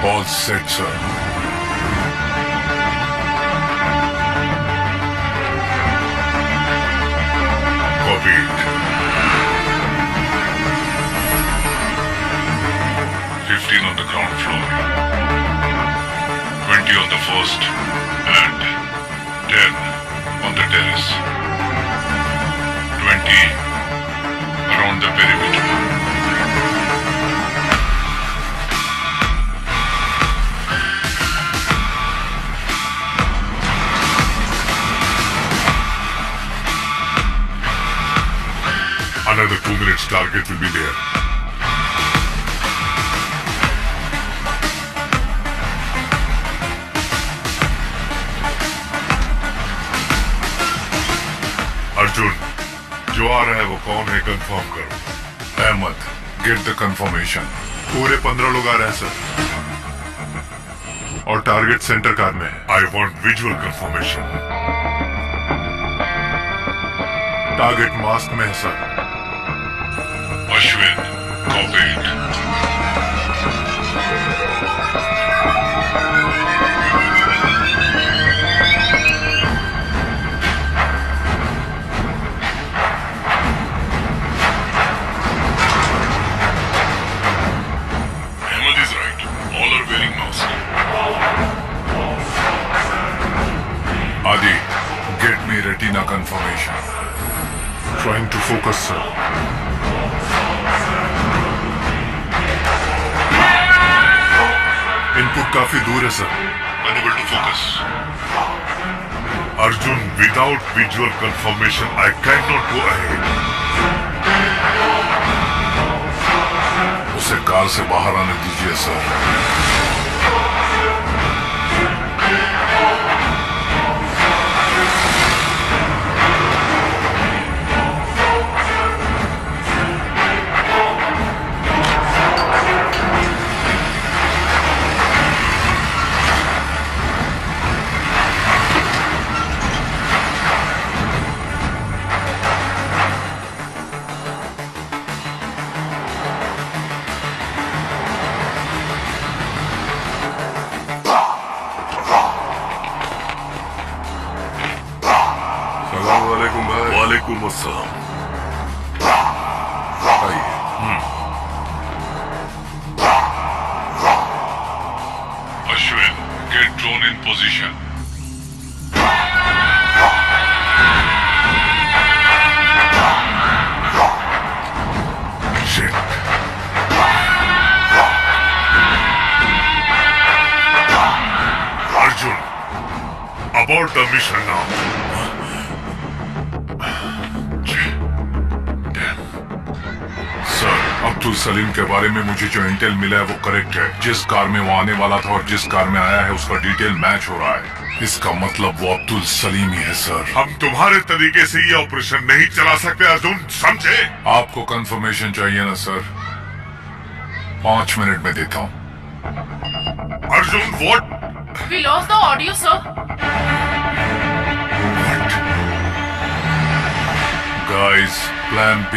All set, sir. Copied. 15 on the ground floor, 20 on the first, and 10 on the terrace. 20 around the perimeter. Another 2 minutes, target will be there. Arjun, जो आ रहा है वो कौन है confirm करो। Ahmed, get the confirmation. पूरे 15 लोग आ रहे हैं सर, और टारगेट सेंटर कार में है। I want visual confirmation. Target mask में है sir. Ashwin, copied. Ahmed is right. All are wearing masks. Adi, get me retina confirmation. Trying to focus, sir. Input काफी दूर है sir. Unable to focus. Arjun, without visual confirmation, I cannot go ahead. उसे car से बाहर आने दीजिए sir. वालेकुम अस्सलाम। आइए। Ashwin, get drone in position. Shit. Arjun, about the mission now. Abdul Salim के बारे में मुझे जो इंटेल मिला है वो करेक्ट है। जिस कार में वो आने वाला था और जिस कार में आया है उसका डिटेल मैच हो रहा है। इसका मतलब वो अब्दुल सलीम ही है सर। हम तुम्हारे तरीके से ये ऑपरेशन नहीं चला सकते अर्जुन, समझे? आपको कंफर्मेशन चाहिए ना सर? 5 मिनट में देता हूँ। Arjun, what? We lost the audio, sir. What? Guys, plan B.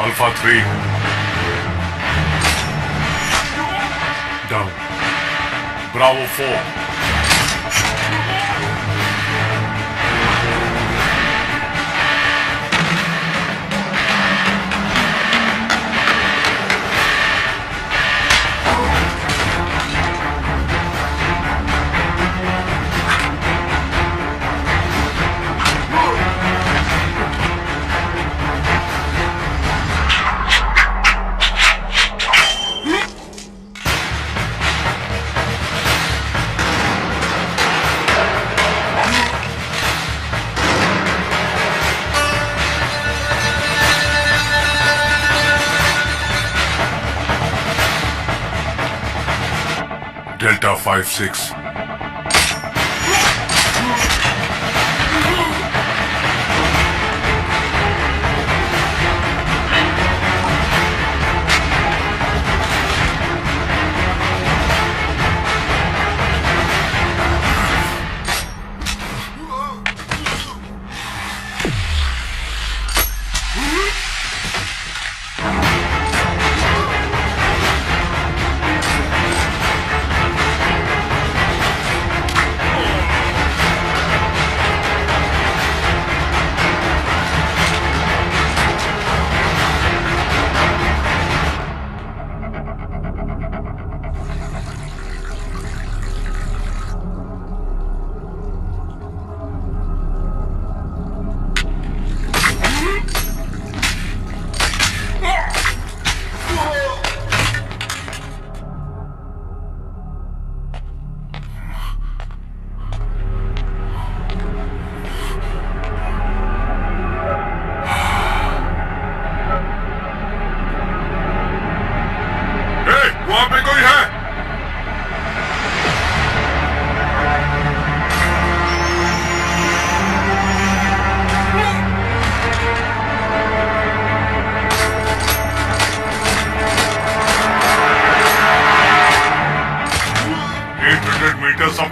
Alpha 3. Down. Bravo 4. Delta 5-6.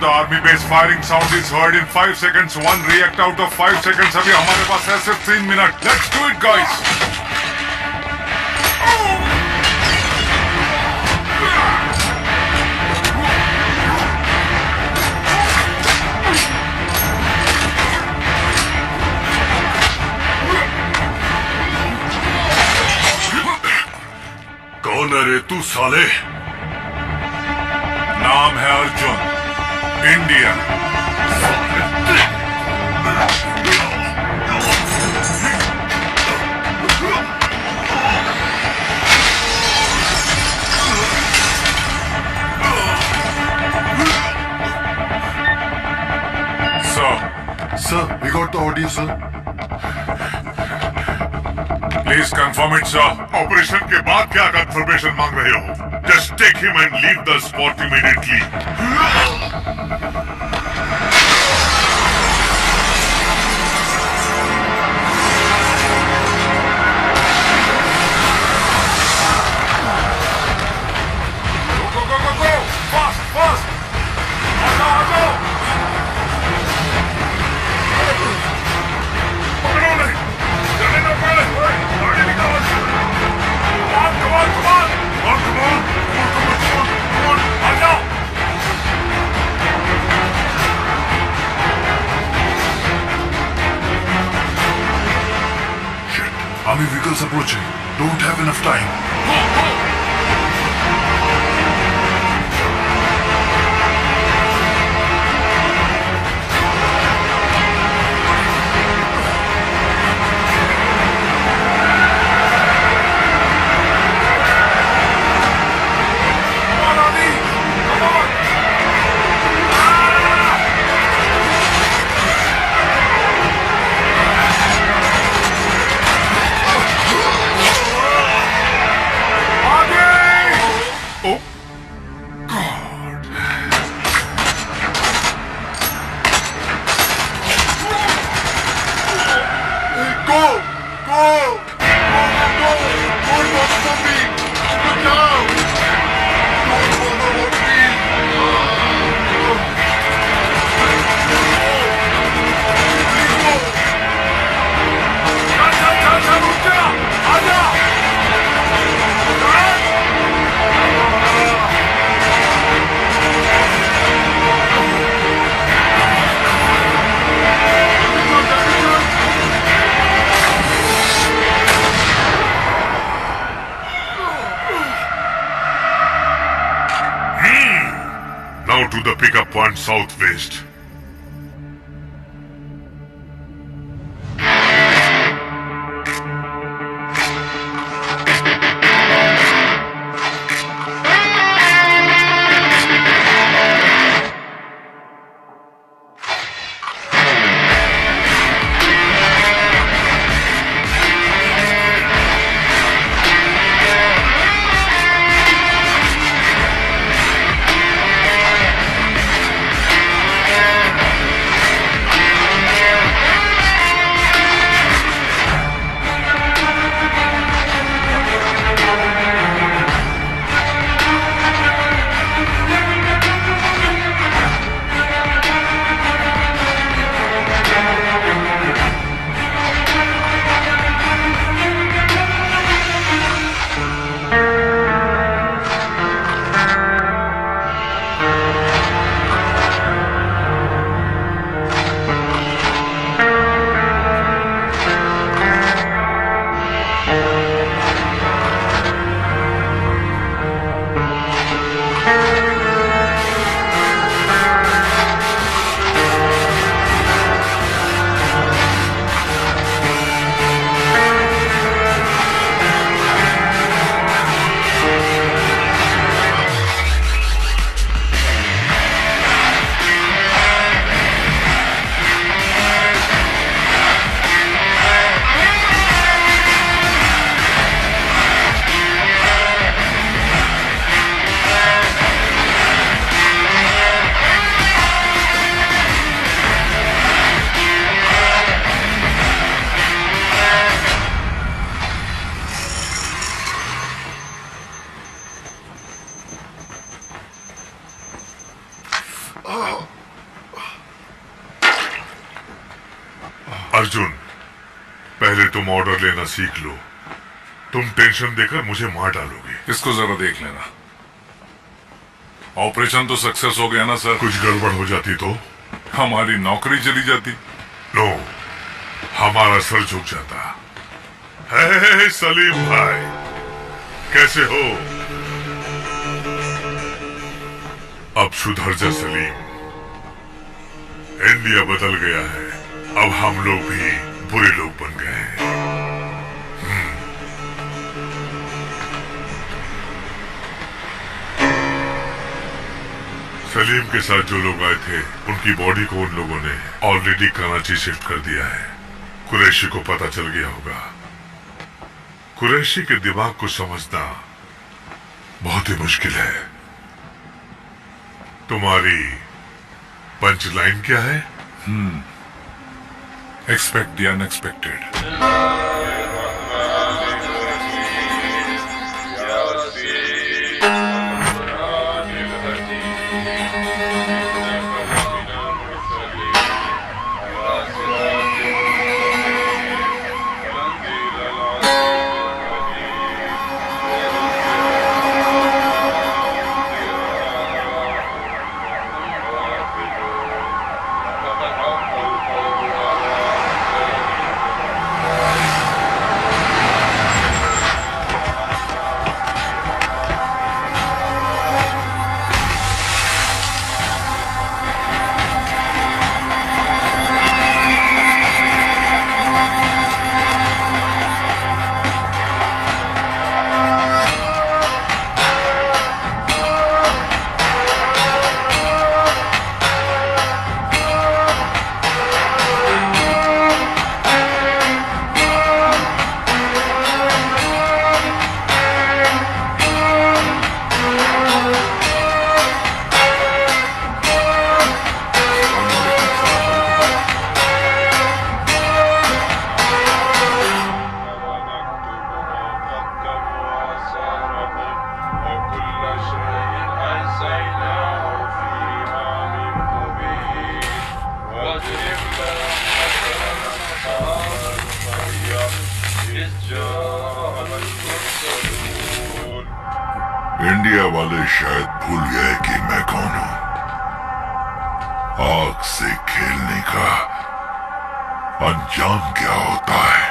the army base. Firing sound is heard in 5 seconds. One react out of 5 seconds. अभी हमारे पास है सिर्फ 3 minute. Let's do it, guys. कौन है रे तू साले? नाम है Arjun. Indian. Sir, we got the audio, sir. Please confirm it, sir. Operation के बाद क्या कंफर्मेशन मांग रहे हो? Just take him and leave the spot immediately. Go, go, go, go! Fast, fast! आ जाओ! पकड़ो नहीं, चले ना पड़े, आगे निकालो. Come on, come on, come on, come on, आ जाओ. Shit, army vehicles approaching. Don't have enough time. Now to the pickup point southwest. पहले तुम ऑर्डर लेना सीख लो। तुम टेंशन देकर मुझे मार डालोगे। इसको जरा देख लेना। ऑपरेशन तो सक्सेस हो गया ना सर? कुछ गड़बड़ हो जाती तो? हमारी नौकरी चली जाती। नो, हमारा सर झुक जाता। हे सलीम भाई, कैसे हो? अब सुधर जा सलीम। इंडिया बदल गया है। अब हम लोग भी बुरे लोग बन गए हैं। सलीम के साथ जो लोग आए थे उनकी बॉडी को उन लोगों ने ऑलरेडी कराची शिफ्ट कर दिया है। कुरैशी को पता चल गया होगा। कुरैशी के दिमाग को समझना बहुत ही मुश्किल है। तुम्हारी पंच लाइन क्या है? Expect the unexpected. इंडिया वाले शायद भूल गए कि मैं कौन हूं। आग से खेलने का अंजाम क्या होता है,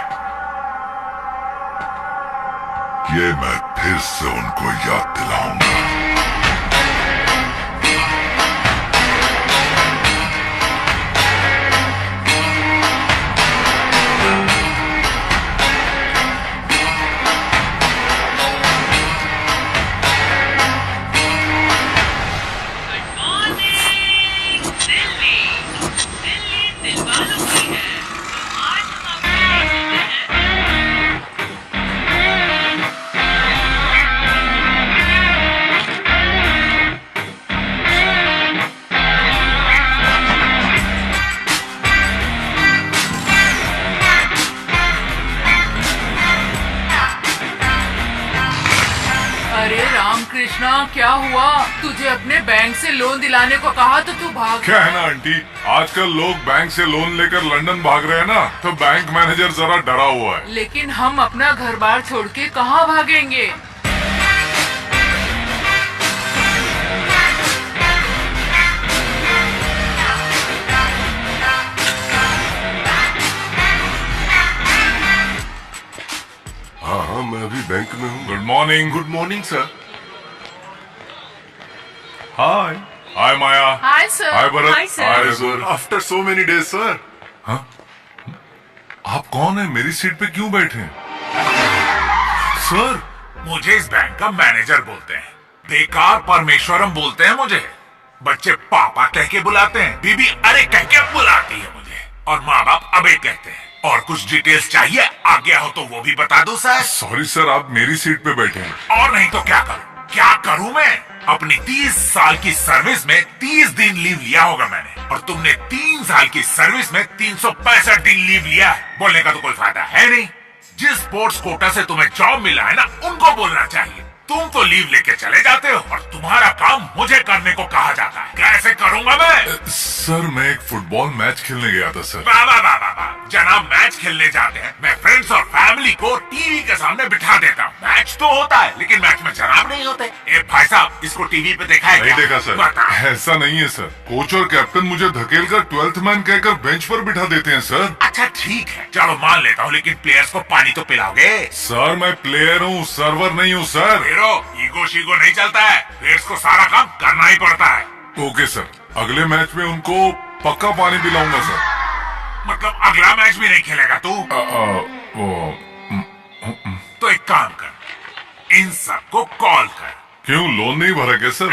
ये मैं फिर से उनको याद दिलाऊंगा। कृष्णा, क्या हुआ? तुझे अपने बैंक से लोन दिलाने को कहा तो तू भाग। क्या है ना आंटी, आजकल लोग बैंक से लोन लेकर लंदन भाग रहे हैं ना, तो बैंक मैनेजर जरा डरा हुआ है। लेकिन हम अपना घर बार छोड़ के कहाँ भागेंगे? हाँ, मैं अभी बैंक में हूँ। Good morning. Good morning sir. Hi. Hi Maya. Hi sir. Hi Bharat. Hi sir. Hi sir. After so many days sir. हाँ? आप कौन है? मेरी सीट पे क्यों बैठे हैं? सर, मुझे इस बैंक का मैनेजर बोलते हैं। बेकार परमेश्वरम बोलते हैं मुझे। बच्चे पापा कह के बुलाते हैं, बीबी अरे कह के बुलाती है मुझे, और माँ बाप अबे कहते हैं। और कुछ डिटेल्स चाहिए? आ गया हो तो वो भी बता दो सर। सॉरी सर, आप मेरी सीट पे बैठे हैं। और नहीं तो क्या करूं? क्या करूं मैं? अपनी 30 साल की सर्विस में 30 दिन लीव लिया होगा मैंने, और तुमने 3 साल की सर्विस में 365 दिन लीव लिया है। बोलने का तो कोई फायदा है नहीं। जिस स्पोर्ट्स कोटा से तुम्हें जॉब मिला है ना, उनको बोलना चाहिए। तुम तो लीव लेके चले जाते हो और तुम्हारा काम मुझे करने को कहा जाता है। कैसे करूंगा मैं? सर मैं एक फुटबॉल मैच खेलने गया था सर। वाह वाह वाह वाह वाह। जनाब मैच खेलने जाते हैं, मैं फ्रेंड्स और फैमिली को टीवी के सामने बिठा देता हूँ। मैच तो होता है लेकिन मैच में जनाब नहीं होते। ए भाई साहब, इसको टीवी पे देखा है नहीं क्या? देखा सर। बता। ऐसा नहीं है सर, कोच और कैप्टन मुझे धकेल कर 12th मैन कहकर बेंच पर बिठा देते हैं सर। अच्छा ठीक है, चलो मान लेता हूँ, लेकिन प्लेयर्स को पानी तो पिलाओगे? सर मैं प्लेयर हूँ, सर्वर नहीं हूँ सर। हीरो ईगो शीगो नहीं चलता है, प्लेयर्स को सारा काम करना ही पड़ता है। ओके सर, अगले मैच में उनको पक्का पानी पिलाऊंगा सर। मतलब अगला मैच भी नहीं खेलेगा तू? तो एक काम कर, इन सबको कॉल कर। क्यों, लोन नहीं भरा क्या सर?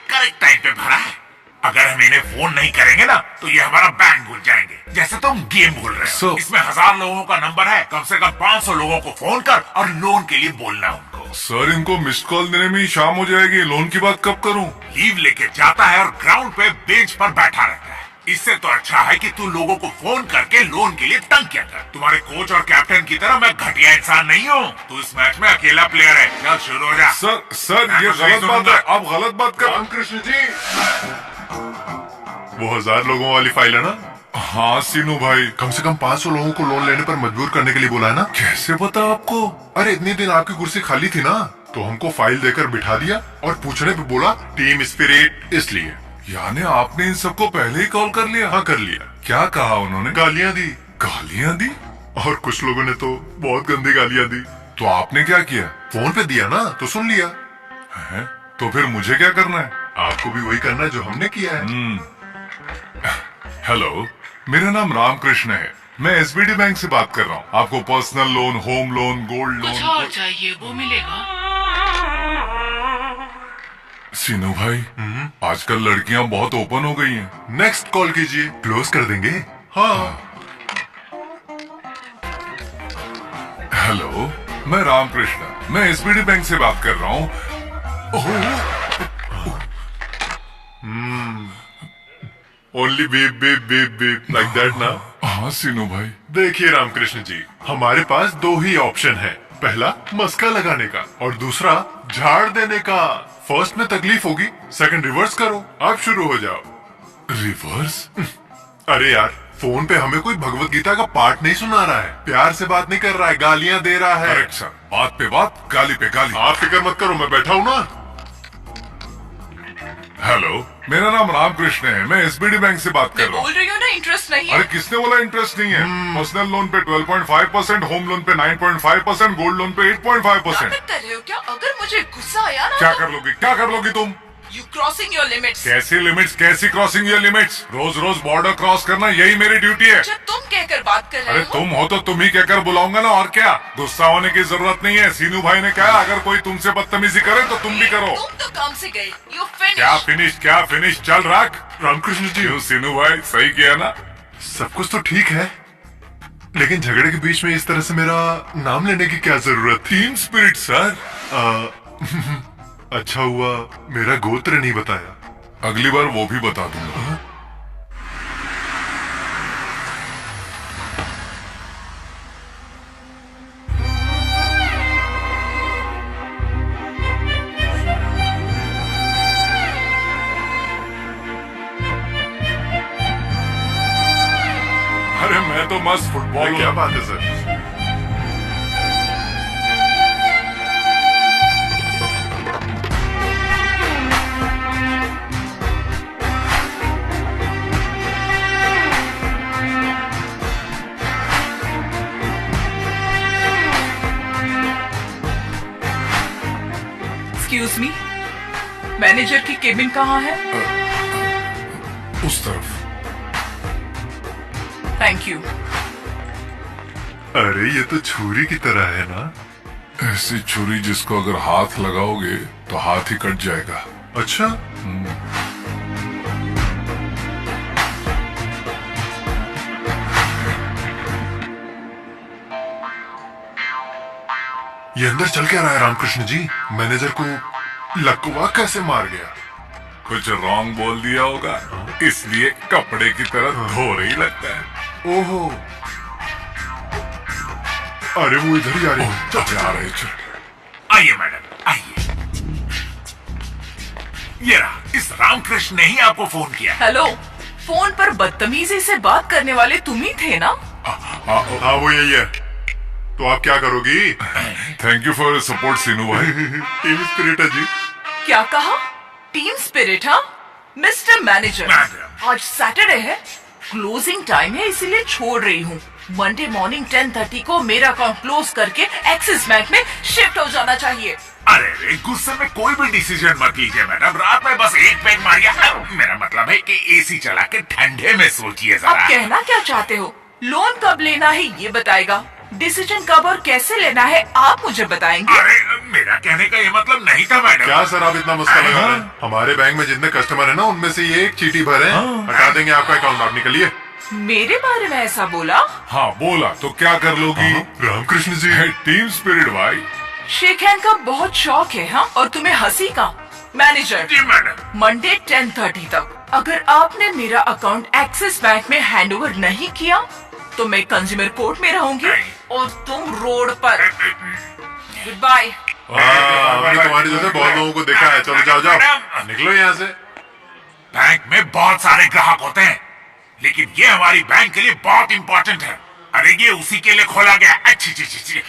करेक्ट टाइम पे भरा है। अगर हम इन्हें फोन नहीं करेंगे ना तो ये हमारा बैंक भूल जाएंगे, जैसे तुम गेम भूल रहे हो। इसमें 1000 लोगों का नंबर है, कम से कम 500 लोगों को फोन कर और लोन के लिए बोलना उनको। सर इनको मिस्ड कॉल देने में ही शाम हो जाएगी, लोन की बात कब करूं? लीव लेके जाता है और ग्राउंड पे बेंच पर बैठा रहता है। इससे तो अच्छा है कि तू लोगों को फोन करके लोन के लिए तंग किया कर। तुम्हारे कोच और कैप्टन की तरह मैं घटिया इंसान नहीं हूँ। तू इस मैच में अकेला प्लेयर है। चल शुरू हो जा। सर मैं ये तो सही गलत बात सुनूंगा। है, आप गलत बात कर। रामकृष्ण जी, वो 1000 लोगों वाली फाइल है ना? हाँ सीनू भाई। कम से कम 500 लोगों को लोन लेने पर मजबूर करने के लिए बोला है ना? कैसे पता आपको? अरे इतने दिन आपकी कुर्सी खाली थी ना, तो हमको फाइल देकर बिठा दिया और पूछने पे बोला टीम स्पिरिट, इसलिए। यानी आपने इन सबको पहले ही कॉल कर लिया? हाँ कर लिया। क्या कहा उन्होंने? गालियां दी, गालियां दी? और कुछ लोगों ने तो बहुत गंदी गालियां दी। तो आपने क्या किया? फोन पे दिया ना तो सुन लिया। है? तो फिर मुझे क्या करना है? आपको भी वही करना है जो हमने किया है। हेलो, मेरा नाम रामकृष्ण है, मैं एसबीडी बैंक से बात कर रहा हूँ। आपको personal loan, home loan, gold कुछ लोन। और चाहिए वो मिलेगा। सीनू भाई, आजकल लड़कियां बहुत ओपन हो गई हैं। नेक्स्ट कॉल कीजिए, क्लोज कर देंगे। हाँ। हेलो, मैं रामकृष्ण, मैं एसबीडी बैंक से बात कर रहा हूँ। Only beep beep beep beep like that ना? हाँ सीनू भाई। देखिए रामकृष्ण जी, हमारे पास 2 ही ऑप्शन है। पहला मस्का लगाने का और दूसरा झाड़ देने का। फर्स्ट में तकलीफ होगी, सेकंड रिवर्स करो। आप शुरू हो जाओ। रिवर्स? अरे यार, फोन पे हमें कोई भगवत गीता का पाठ नहीं सुना रहा है, प्यार से बात नहीं कर रहा है, गालियां दे रहा है। करेक्ट सर, बात पे बात, गाली पे गाली। आप फिक्र मत करो, मैं बैठा हूँ ना। हेलो, मेरा नाम रामकृष्ण है, मैं एसबीडी बैंक से बात कर मैं रहा हूँ। बोल रही हूँ ना, इंटरेस्ट नहीं है। अरे किसने बोला इंटरेस्ट नहीं है? पर्सनल लोन पे 12.5%, होम लोन पे 9.5%, गोल्ड लोन पे 8.5%। नाटक कर रहे हो क्या? अगर मुझे गुस्सा आया ना क्या कर लोगी, क्या कर लोगी तुम? You crossing your limits. कैसी लिमिट्स, कैसी क्रॉसिंग योर लिमिट्स? रोज रोज बॉर्डर क्रॉस करना यही मेरी ड्यूटी है। जब तुम कहकर बात कर अरे रहे हो। तुम हो तो तुम ही कहकर बुलाऊंगा ना, और क्या? गुस्सा होने की जरूरत नहीं है। सीनू भाई ने कहा अगर कोई तुमसे बदतमीजी करे तो तुम भी करो। तुम तो काम से गए। यू क्या फिनिश। फिनिश, क्या फिनिश? चल रख। रामकृष्ण जी, क्यों सीनू भाई, सही किया ना? सब कुछ तो ठीक है, लेकिन झगड़े के बीच में इस तरह से मेरा नाम लेने की क्या जरूरत थी? Team spirit sir. अच्छा हुआ मेरा गोत्र नहीं बताया। अगली बार वो भी बता दूंगा। अरे मैं तो मस्त फुटबॉल। क्या बात है सर? एक्सक्यूज मी, मैनेजर की केबिन कहाँ है? उस तरफ। Thank you. अरे ये तो छुरी की तरह है ना? ऐसी छुरी जिसको अगर हाथ लगाओगे तो हाथ ही कट जाएगा। अच्छा, ये अंदर चल क्या रहा है रामकृष्ण जी? मैनेजर को लकवा कैसे मार गया? कुछ रॉन्ग बोल दिया होगा, इसलिए कपड़े की तरह धो रही लगता है। ओहो, अरे वो इधर ही आ रही है। जा रहे चल। आइए मैडम, आइए। ये रहा, इस रामकृष्ण ने ही आपको फोन किया। हेलो, फोन पर बदतमीजी से बात करने वाले तुम ही थे ना? हाँ वो यही है। तो आप क्या करोगी? थैंक यू फॉर सपोर्ट सीनू भाई। टीम स्पिरिट है जी। क्या कहा? Team spirit? हाँ मिस्टर मैनेजर, मैडम। आज सैटरडे है, क्लोजिंग टाइम है, इसीलिए छोड़ रही हूँ। मंडे मॉर्निंग 10:30 को मेरा अकाउंट क्लोज करके एक्सिस बैंक में शिफ्ट हो जाना चाहिए। अरे रे, गुस्से में कोई भी डिसीजन मत लीजिए मैडम। रात में बस एक पैक मारिए। मेरा मतलब है कि एसी चला के ठंडे में सोचिए अब जरा। कहना क्या चाहते हो? लोन कब लेना है ये बताएगा, डिसीजन कब और कैसे लेना है आप मुझे बताएंगे। अरे मेरा कहने का ये मतलब नहीं था मैडम। क्या सर आप इतना मस्का लगा रहे हैं? हमारे बैंक में जितने कस्टमर है ना, उनमें से ये एक चीटी भरे हैं। हटा देंगे आपका अकाउंट, आप निकलिए। मेरे बारे में ऐसा बोला? हाँ बोला तो क्या कर लोगी? रामकृष्ण जी। टीम स्पिरिट भाई। शेक हैंड का बहुत शौक है हाँ, और तुम्हें हंसी का। मैनेजर, जी मैडम। मंडे 10:30 तक अगर आपने मेरा अकाउंट एक्सिस बैंक में हैंडओवर नहीं किया तो मैं कंज्यूमर कोर्ट में रहूंगी और तुम रोड पर। Goodbye. हमने तुम्हारी जैसे बहुत लोगों को देखा है। चलो जाओ जाओ, निकलो यहाँ से। बैंक में बहुत सारे ग्राहक होते हैं, लेकिन ये हमारी बैंक के लिए बहुत इंपॉर्टेंट है। अरे ये उसी के लिए खोला गया। अच्छी अच्छी,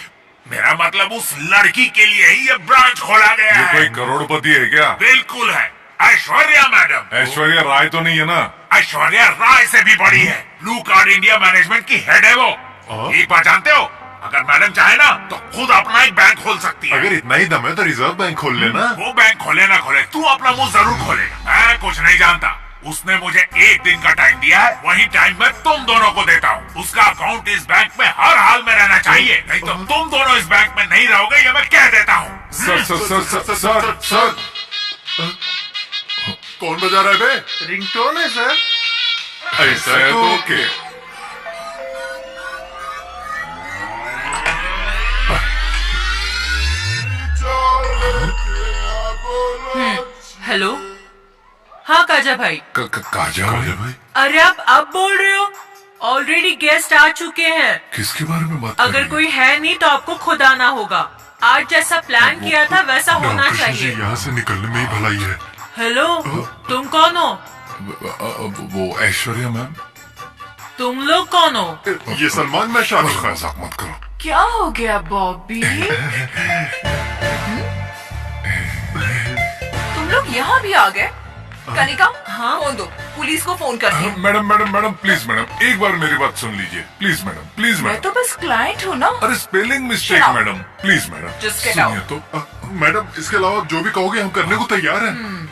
मेरा मतलब उस लड़की के लिए ही ये ब्रांच खोला गया ये है। कोई करोड़पति है क्या? बिल्कुल है, ऐश्वर्या मैडम। ऐश्वर्या राय तो नहीं है ना? ऐश्वर्या राय से भी बड़ी है। ब्लू कार्ड इंडिया मैनेजमेंट की हेड है वो। एक बार जानते हो, अगर मैडम चाहे ना तो खुद अपना एक बैंक खोल सकती है। अगर इतना ही दम है तो रिजर्व बैंक खोल लेना। वो बैंक खोले ना खोले, तू अपना मुंह जरूर खोलेगा। मैं कुछ नहीं जानता। उसने मुझे एक दिन का टाइम दिया है, वही टाइम मैं तुम दोनों को देता हूँ। उसका अकाउंट इस बैंक में हर हाल में रहना चाहिए, नहीं तो तुम दोनों इस बैंक में नहीं रहोगे, ये मैं कह देता हूँ। Sir sir sir sir sir sir कौन बजा रहा है बे? रिंगटोन है सर। ऐसा है तो ओके। हेलो, हाँ काजा भाई। काजा भाई? अरे आप अब बोल रहे हो? ऑलरेडी गेस्ट आ चुके हैं। किसके बारे में बात कर अगर रही कोई है नहीं तो आपको खुद आना होगा। आज जैसा प्लान किया था वैसा होना रामकृष्ण जी, चाहिए। यहाँ से निकलने में ही भलाई है। हेलो, तुम कौन हो? वो ऐश्वर्या मैम। तुम लोग कौन हो? ये सलमान, मैं शाहरुख खान। मजाक मत करो। क्या हो गया बॉबी? तुम लोग यहाँ भी आ गए? कनिका, हाँ? फोन दो, पुलिस को फोन करती हूँ। Madam madam madam please madam, एक बार मेरी बात सुन लीजिए प्लीज मैडम, प्लीज मैं मैडम। तो बस क्लाइंट हूँ ना। अरे spelling mistake Shut up. Madam, please madam. Just get सुनिए out. तो मैडम, इसके अलावा जो भी कहोगे हम करने को तैयार हैं।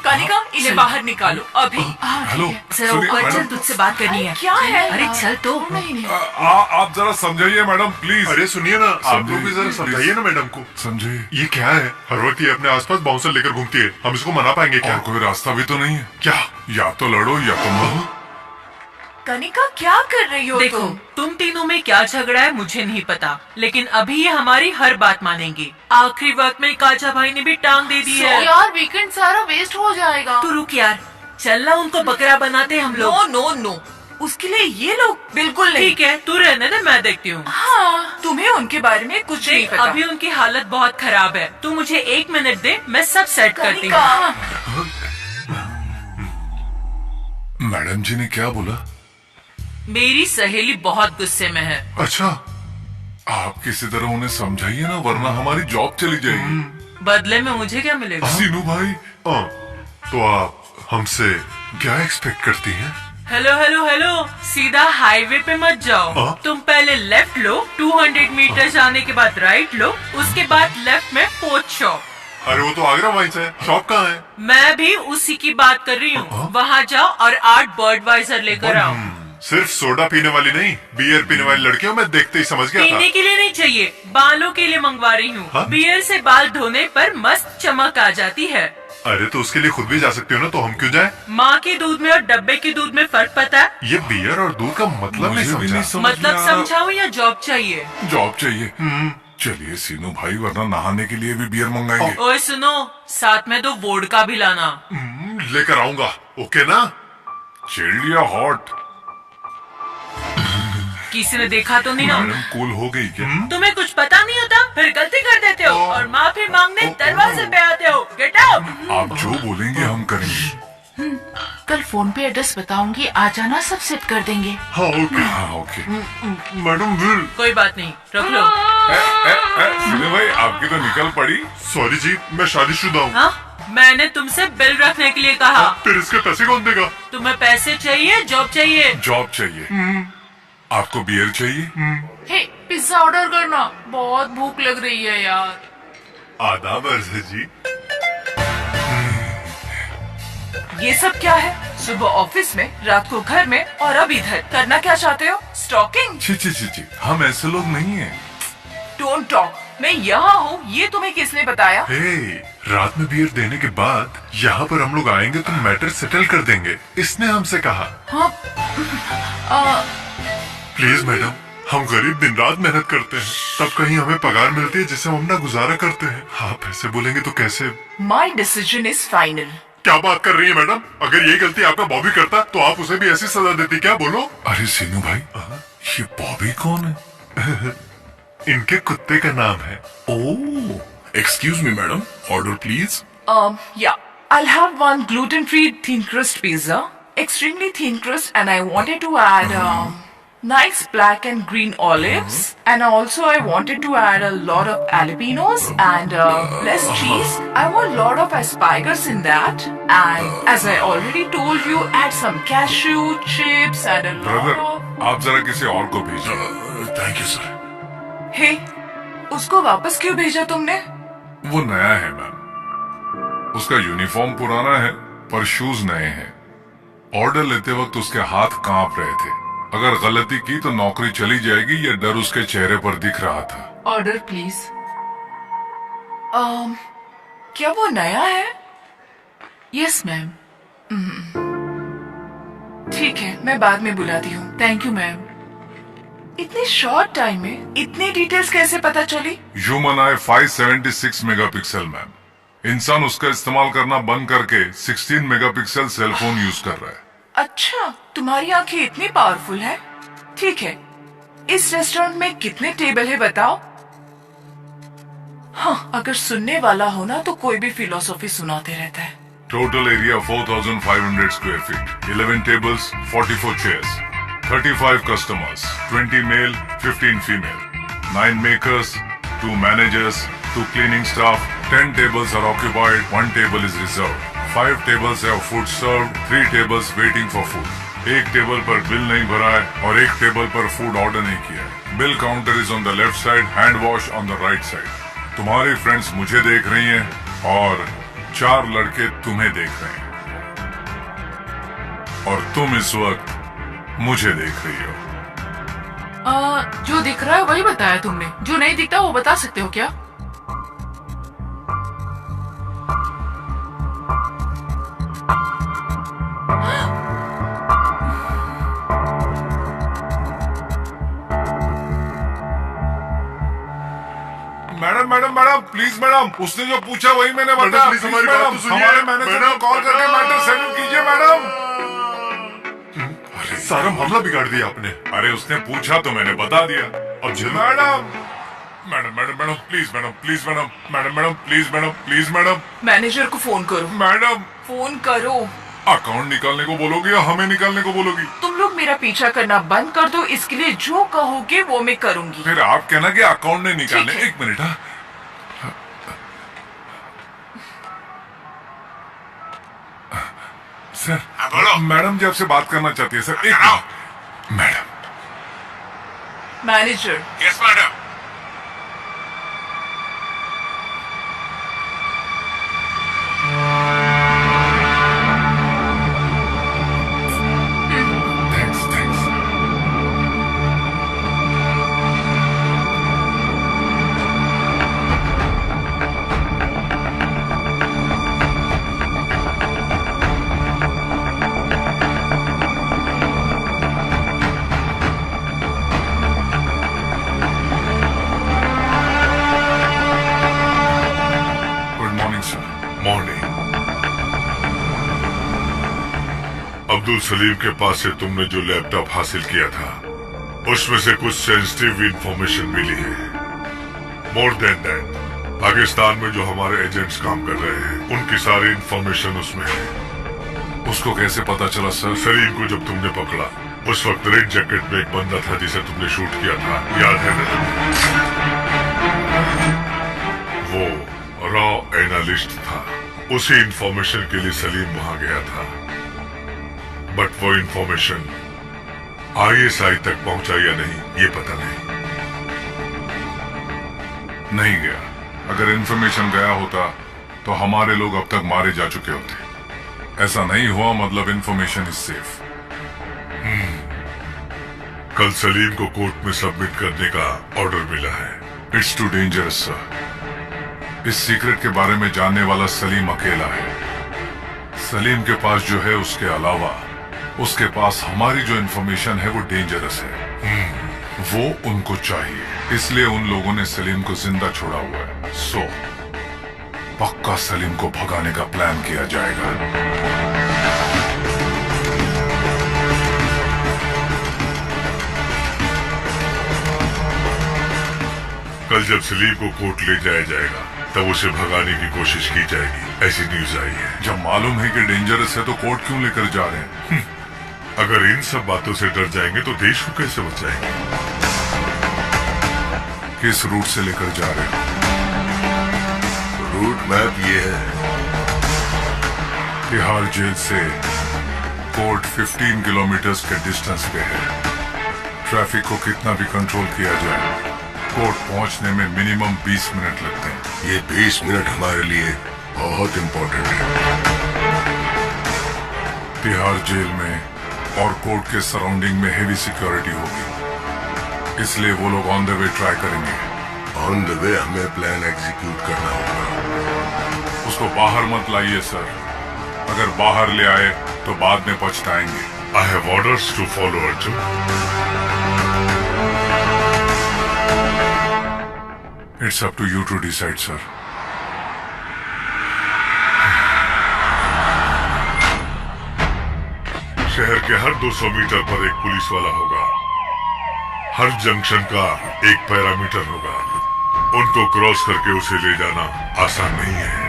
कनिका, इन्हें बाहर निकालो अभी। हेलो जरा सुनिए ऊपर चल, मैडम, तुझसे बात करनी है। क्या है? अरे चल तो। नहीं नहीं, आप जरा समझाइए मैडम प्लीज। अरे सुनिए ना, आप समझिए, लोग भी जरा please. समझाइए ना मैडम को। समझिए। ये क्या है? हर वक्त ये अपने आसपास बाउंसर लेकर घूमती है, हम इसको मना पाएंगे क्या? और कोई रास्ता भी तो नहीं है? क्या? या तो लड़ो या तो मरो। कनिका क्या कर रही हो देखो, तुम? तुम तीनों में क्या झगड़ा है मुझे नहीं पता, लेकिन अभी ये हमारी हर बात मानेंगे। आखिरी वक्त में काजा भाई ने भी टांग दे दी है। यार वीकेंड सारा वेस्ट हो जाएगा। तू रुक यार, चलना, उनको बकरा बनाते हम लोग। नो नो नो, उसके लिए ये लोग बिल्कुल नहीं। ठीक है, तू रहने दे, मैं देखती हूँ। हाँ, तुम्हें उनके बारे में कुछ नहीं पता। अभी उनकी हालत बहुत खराब है। तू मुझे 1 मिनट दे, मैं सब सेट करती हूँ। कनिका, मैडम जी ने क्या बोला? मेरी सहेली बहुत गुस्से में है। अच्छा, आप किसी तरह उन्हें समझाइए ना, वरना हमारी जॉब चली जाएगी। बदले में मुझे क्या मिलेगा? सीनू भाई। तो आप हमसे क्या एक्सपेक्ट करती हैं? हेलो हेलो हेलो, सीधा हाईवे पे मत जाओ। हाँ? तुम पहले लेफ्ट लो, 200 मीटर जाने के बाद राइट लो, उसके बाद लेफ्ट में पोस्ट शॉप। अरे वो तो आगरा वाइन्स है, शॉप कहाँ है? मैं भी उसी की बात कर रही हूँ। वहाँ जाओ और 8 बर्डवाइजर लेकर आओ। सिर्फ सोडा पीने वाली नहीं, बियर पीने वाली लड़कियों में देखते ही समझ गया था। पीने के लिए नहीं चाहिए, बालों के लिए मंगवा रही हूँ। हाँ? बियर से बाल धोने पर मस्त चमक आ जाती है। अरे तो उसके लिए खुद भी जा सकती हो ना, तो हम क्यों जाएं? माँ के दूध में और डब्बे के दूध में फर्क पता है? ये बियर और दूध का मतलब मुझे नहीं भी समझा। नहीं समझ मतलब में आ रहा। समझाओ या जॉब चाहिए? जॉब चाहिए। चलिए सीनू भाई, वरना नहाने के लिए भी बियर मंगाएंगे। ओए सुनो, साथ में 2 वोडका भी लाना। लेकर आऊंगा, ओके ना? चिल्ड या हॉट? किसी ने देखा तो नहीं ना? मैडम कूल हो गई क्या? तुम्हें कुछ पता नहीं होता? फिर गलती कर देते हो और माफी मांगने दरवाजे पे आते हो। Get out. आप जो बोलेंगे हम करेंगे। कल फोन पे एड्रेस बताऊंगी, आ जाना, सब सेट कर देंगे। हाँ ओके। हाँ ओके। Madam will. कोई बात नहीं, रख लो। सुने भाई, आपकी तो निकल पड़ी। सॉरी जी, मैं शादीशुदा हूँ। हाँ, मैंने तुमसे बिल रखने के लिए कहा। फिर इसके पैसे कौन देगा? तुम्हें पैसे चाहिए, जॉब चाहिए? जॉब चाहिए। आपको बियर चाहिए? हे, पिज्जा ऑर्डर करना, बहुत भूख लग रही है यार। आदाब अर्ज जी। ये सब क्या है? सुबह ऑफिस में, रात को घर में, और अब इधर। करना क्या चाहते हो? स्टॉकिंग? छी छी छी छी, हम ऐसे लोग नहीं हैं। Don't talk. मैं यहाँ हूँ, ये तुम्हें किसने बताया? हे, रात में बियर देने के बाद यहाँ पर हम लोग आएंगे तो मैटर सेटल कर देंगे, इसने हमसे कहा। हाँ, प्लीज मैडम, हम गरीब दिन रात मेहनत करते हैं, तब कहीं हमें पगार मिलती है जिससे हम अपना गुजारा करते हैं। आप ऐसे बोलेंगे तो कैसे? My decision is final. क्या बात कर रही है मैडम? अगर ये गलती आपका बॉबी करता तो आप उसे भी ऐसी सजा देती क्या? बोलो। अरे सीनू भाई, ये बॉबी कौन है? इनके कुत्ते का नाम है। Oh, excuse me madam, order please. Yeah, I'll have one gluten-free thin crust pizza, extremely thin crust, and I wanted to add nice black and green olives, and also I wanted to add a lot of jalapenos and less cheese. I want a lot of asparagus in that, and as I already told you, add some cashew chips and a brother, lot of. आप जरा किसी और को भेजिए। Thank you sir. Hey, उसको वापस क्यों भेजा तुमने? वो नया है मैम, उसका यूनिफॉर्म पुराना है पर शूज नए हैं। ऑर्डर लेते वक्त उसके हाथ कांप रहे थे। अगर गलती की तो नौकरी चली जाएगी, ये डर उसके चेहरे पर दिख रहा था। Order please. क्या वो नया है? Yes ma'am. ठीक है, मैं बाद में बुलाती हूँ। Thank you ma'am. इतने शॉर्ट टाइम में इतनी डिटेल्स कैसे पता चली? ह्यूमन आई 576 मेगापिक्सल मैम। इंसान उसका इस्तेमाल करना बंद करके 16 मेगापिक्सल सेलफोन यूज कर रहा है। अच्छा, तुम्हारी आंखें इतनी पावरफुल है। ठीक है, इस रेस्टोरेंट में कितने टेबल है बताओ? हाँ, अगर सुनने वाला हो ना तो कोई भी फिलोसॉफी सुनाते रहता है। Total area 4500 square feet, 11 tables, 44 chairs, 35 customers, 20 male, 15 female, 9 makers, 2 managers, 2 cleaning staff, 10 tables are occupied, 1 table is reserved, 5 tables have food served, 3 tables waiting for food. एक टेबल पर बिल नहीं भरा है और एक टेबल पर फूड ऑर्डर नहीं किया है। Bill counter is on the left side, hand wash on the right side. तुम्हारी फ्रेंड्स मुझे देख रही हैं और 4 लड़के तुम्हें देख रहे हैं और तुम इस वक्त मुझे देख रही हो। जो दिख रहा है वही बताया तुमने, जो नहीं दिखता वो बता सकते हो क्या? Madam madam madam please madam, उसने जो पूछा वही मैंने बताया। मैडम, प्लीज हमारी बात तो सुनिए। हमारे मैनेजर को मैडम, कॉल करके मैटर सेटल कीजिए मैडम। सारा मामला बिगाड़ दिया आपने। अरे उसने पूछा तो मैंने बता दिया। अब जरूर। Madam madam madam madam please madam, please madam, madam madam please madam, please madam. Manager को फोन करो। मैडम, फोन करो। अकाउंट निकालने को बोलोगी या हमें निकालने को बोलोगी? तुम लोग मेरा पीछा करना बंद कर दो, इसके लिए जो कहोगे वो मैं करूंगी। फिर आप कहना कि अकाउंट नहीं निकालने। ठीक है। एक मिनट। हाँ सर, बोलो। मैडम जी आपसे बात करना चाहती है सर। एक कराओ। Minute. Madam manager, yes madam. Thanks thanks. Good morning sir. Morning. Abdul Salim के पास से तुमने जो लैपटॉप हासिल किया था उसमें से कुछ सेंसिटिव इंफॉर्मेशन मिली है। मोर देन दैट, पाकिस्तान में जो हमारे एजेंट्स काम कर रहे हैं उनकी सारी इंफॉर्मेशन उसमें है। उसको कैसे पता चला सर? सलीम को जब तुमने पकड़ा उस वक्त रेड जैकेट में एक बंदा था जिसे तुमने शूट किया था, याद है ना? वो रॉ एनालिस्ट था। उसी इंफॉर्मेशन के लिए सलीम वहां गया था, बट वो इंफॉर्मेशन ISI तक पहुंचा या नहीं ये पता नहीं गया। अगर इन्फॉर्मेशन गया होता तो हमारे लोग अब तक मारे जा चुके होते। ऐसा नहीं हुआ, मतलब इन्फॉर्मेशन इज सेफ। कल सलीम को कोर्ट में सबमिट करने का ऑर्डर मिला है। It's too dangerous sir. इस सीक्रेट के बारे में जानने वाला सलीम अकेला है। सलीम के पास जो है उसके अलावा उसके पास हमारी जो इन्फॉर्मेशन है वो डेंजरस है। वो उनको चाहिए, इसलिए उन लोगों ने सलीम को जिंदा छोड़ा हुआ है। सो पक्का सलीम को भगाने का प्लान किया जाएगा। कल जब सलीम को कोर्ट ले जाया जाएगा तब उसे भगाने की कोशिश की जाएगी, ऐसी न्यूज आई है। जब मालूम है कि डेंजरस है तो कोर्ट क्यों लेकर जा रहे हैं? अगर इन सब बातों से डर जाएंगे तो देश को कैसे बचाएंगे? किस रूट से लेकर जा रहे हो? रूट मैप ये है। तिहाड़ जेल से कोर्ट 15 किलोमीटर के डिस्टेंस पे है। ट्रैफिक को कितना भी कंट्रोल किया जाए, कोर्ट पहुंचने में मिनिमम 20 मिनट लगते हैं। ये 20 मिनट हमारे लिए बहुत इंपॉर्टेंट है। तिहाड़ जेल में और कोर्ट के सराउंडिंग में हेवी सिक्योरिटी होगी, इसलिए वो लोग ऑन द वे ट्राई करेंगे। ऑन द वे हमें प्लान एग्जीक्यूट करना होगा। उसको बाहर मत लाइए सर। अगर बाहर ले आए तो बाद में पछताएंगे। I have orders to follow Arjun. It's up to you to decide sir. शहर के हर 200 मीटर पर एक पुलिस वाला होगा। हर जंक्शन का एक पैरामीटर होगा। उनको क्रॉस करके उसे ले जाना आसान नहीं है।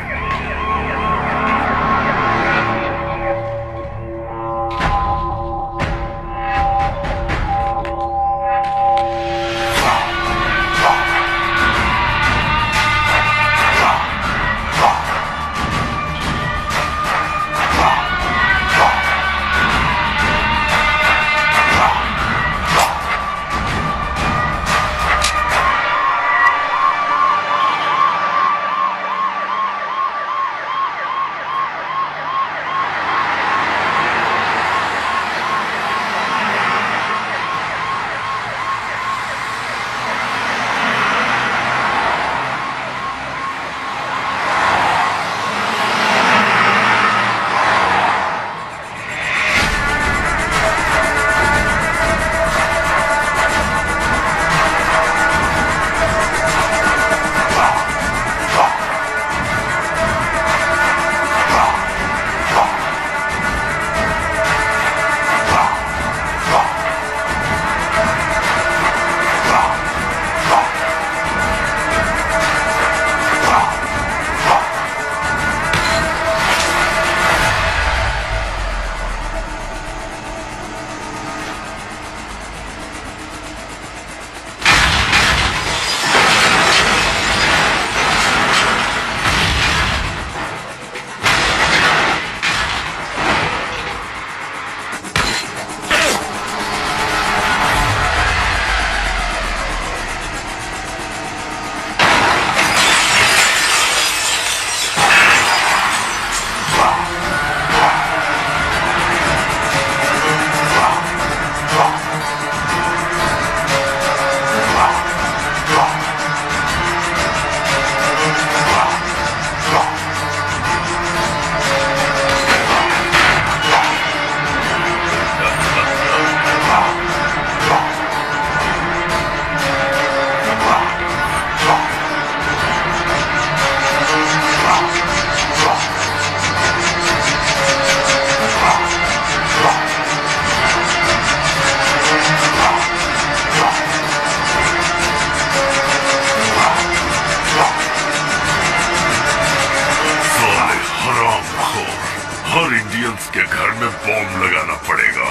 के घर में बॉम्ब लगाना पड़ेगा।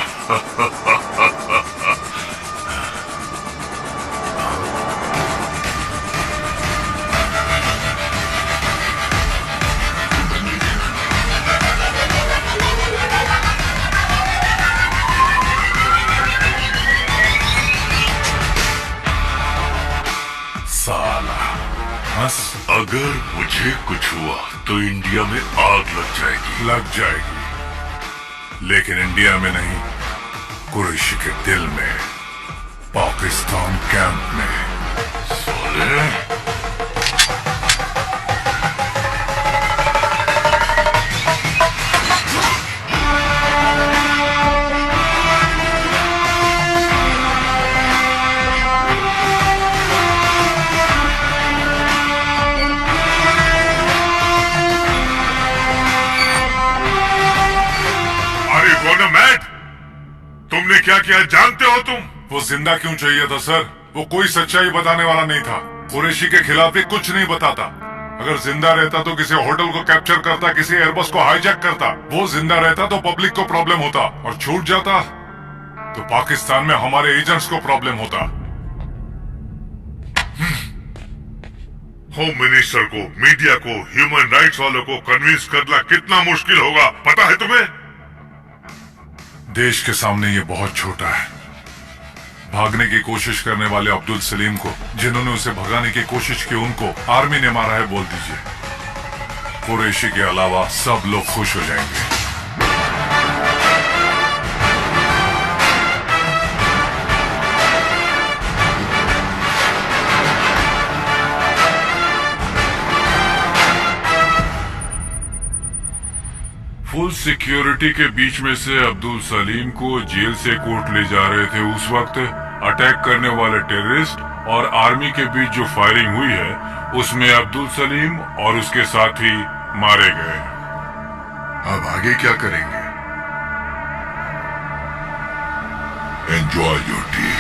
साला हंस। अगर मुझे कुछ हुआ तो इंडिया में आग लग जाएगी। लेकिन इंडिया में नहीं, कुरैशी के दिल में, पाकिस्तान कैंप में। साले तुमने क्या किया जानते हो तुम? वो जिंदा क्यों चाहिए था सर? वो कोई सच्चाई बताने वाला नहीं था। कुरैशी के खिलाफ भी कुछ नहीं बताता। अगर जिंदा रहता तो किसी होटल को कैप्चर करता, किसी एयरबस को हाईजैक करता। वो जिंदा रहता तो पब्लिक को प्रॉब्लम होता, और छूट जाता तो पाकिस्तान में हमारे एजेंट्स को प्रॉब्लम होता। होम मिनिस्टर को, मीडिया को, ह्यूमन राइट्स वालों को कन्विंस करना कितना मुश्किल होगा पता है तुम्हें? देश के सामने ये बहुत छोटा है। भागने की कोशिश करने वाले अब्दुल सलीम को, जिन्होंने उसे भगाने की कोशिश की, उनको आर्मी ने मारा है बोल दीजिए। कुरैशी के अलावा सब लोग खुश हो जाएंगे। फुल सिक्योरिटी के बीच में से अब्दुल सलीम को जेल से कोर्ट ले जा रहे थे। उस वक्त अटैक करने वाले टेररिस्ट और आर्मी के बीच जो फायरिंग हुई है, उसमें अब्दुल सलीम और उसके साथी मारे गए। अब आगे क्या करेंगे? Enjoy your T.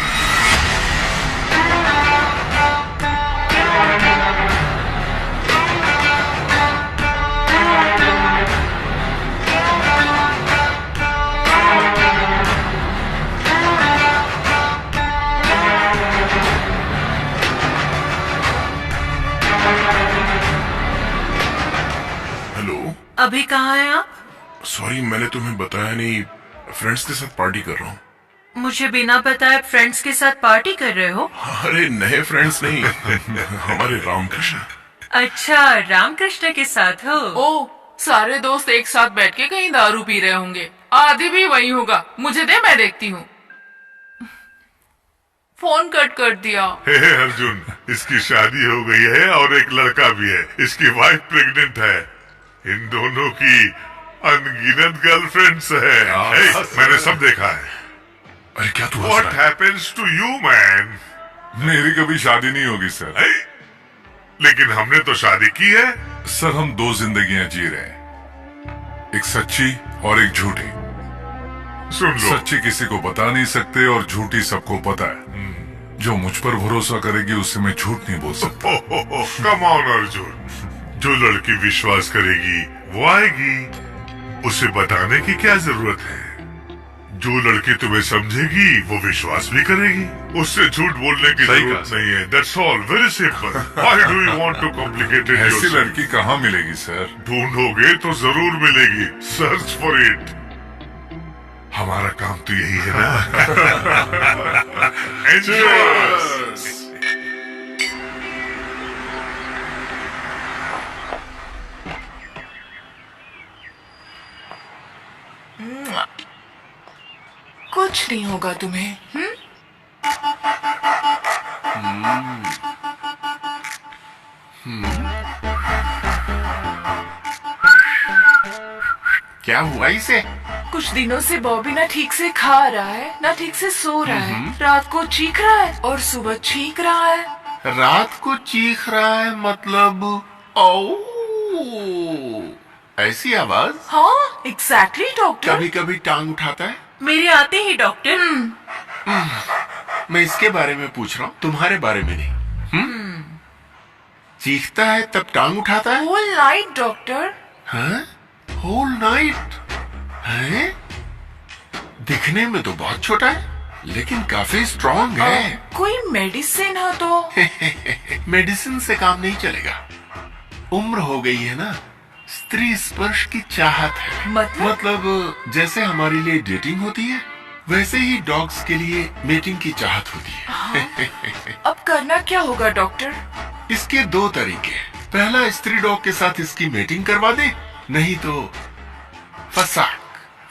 अभी कहाँ हैं आप? सॉरी, मैंने तुम्हें बताया नहीं। फ्रेंड्स के साथ पार्टी कर रहा हूँ। मुझे बिना बताए फ्रेंड्स के साथ पार्टी कर रहे हो? अरे नए फ्रेंड्स नहीं, हमारे रामकृष्ण। अच्छा, रामकृष्ण के साथ हो? ओ, सारे दोस्त एक साथ बैठ के कहीं दारू पी रहे होंगे। आदि भी वही होगा। मुझे दे, मैं देखती हूँ। फोन कट कर दिया। हे अर्जुन, इसकी शादी हो गई है और एक लड़का भी है। इसकी वाइफ प्रेग्नेंट है। इन दोनों की अनगिनत गर्लफ्रेंड्स है। मैंने सब देखा है। अरे क्या तू What happens to you, man? मेरी कभी शादी नहीं होगी सर। लेकिन हमने तो शादी की है। सर, हम दो जिंदगियां जी रहे हैं, एक सच्ची और एक झूठी। सुन लो, सच्ची किसी को बता नहीं सकते और झूठी सबको पता है। जो मुझ पर भरोसा करेगी उससे मैं झूठ नहीं बोल सकता। कम ऑन अर्जुन, जो लड़की विश्वास करेगी वो आएगी। उसे बताने की क्या जरूरत है? जो लड़की तुम्हें समझेगी वो विश्वास भी करेगी। उससे झूठ बोलने की जरूरत नहीं है। That's all, very simple. Why do you want to complicate it? ऐसी लड़की कहाँ मिलेगी सर? ढूंढोगे तो जरूर मिलेगी। Search for it. हमारा काम तो यही है ना। Enjoy! कुछ नहीं होगा तुम्हें। क्या हुआ इसे? कुछ दिनों से बॉबी ना ठीक से खा रहा है, ना ठीक से सो रहा है। रात को चीख रहा है और सुबह छींक रहा है। रात को चीख रहा है मतलब? ओ, ऐसी आवाज? हाँ, एग्जैक्टली डॉक्टर। कभी कभी टांग उठाता है। मेरे आते ही डॉक्टर। मैं इसके बारे में पूछ रहा हूँ, तुम्हारे बारे में नहीं। चीखता है तब टांग उठाता है? Whole night doctor. हाँ? Whole night? हैं? दिखने में तो बहुत छोटा है, लेकिन काफी स्ट्रांग है। कोई मेडिसिन हो तो? मेडिसिन से काम नहीं चलेगा। उम्र हो गई है ना, स्त्री स्पर्श की चाहत है। मतलब जैसे हमारे लिए डेटिंग होती है, वैसे ही डॉग्स के लिए मेटिंग की चाहत होती है। अब करना क्या होगा डॉक्टर? इसके दो तरीके। पहला, स्त्री डॉग के साथ इसकी मेटिंग करवा दे, नहीं तो फसाक।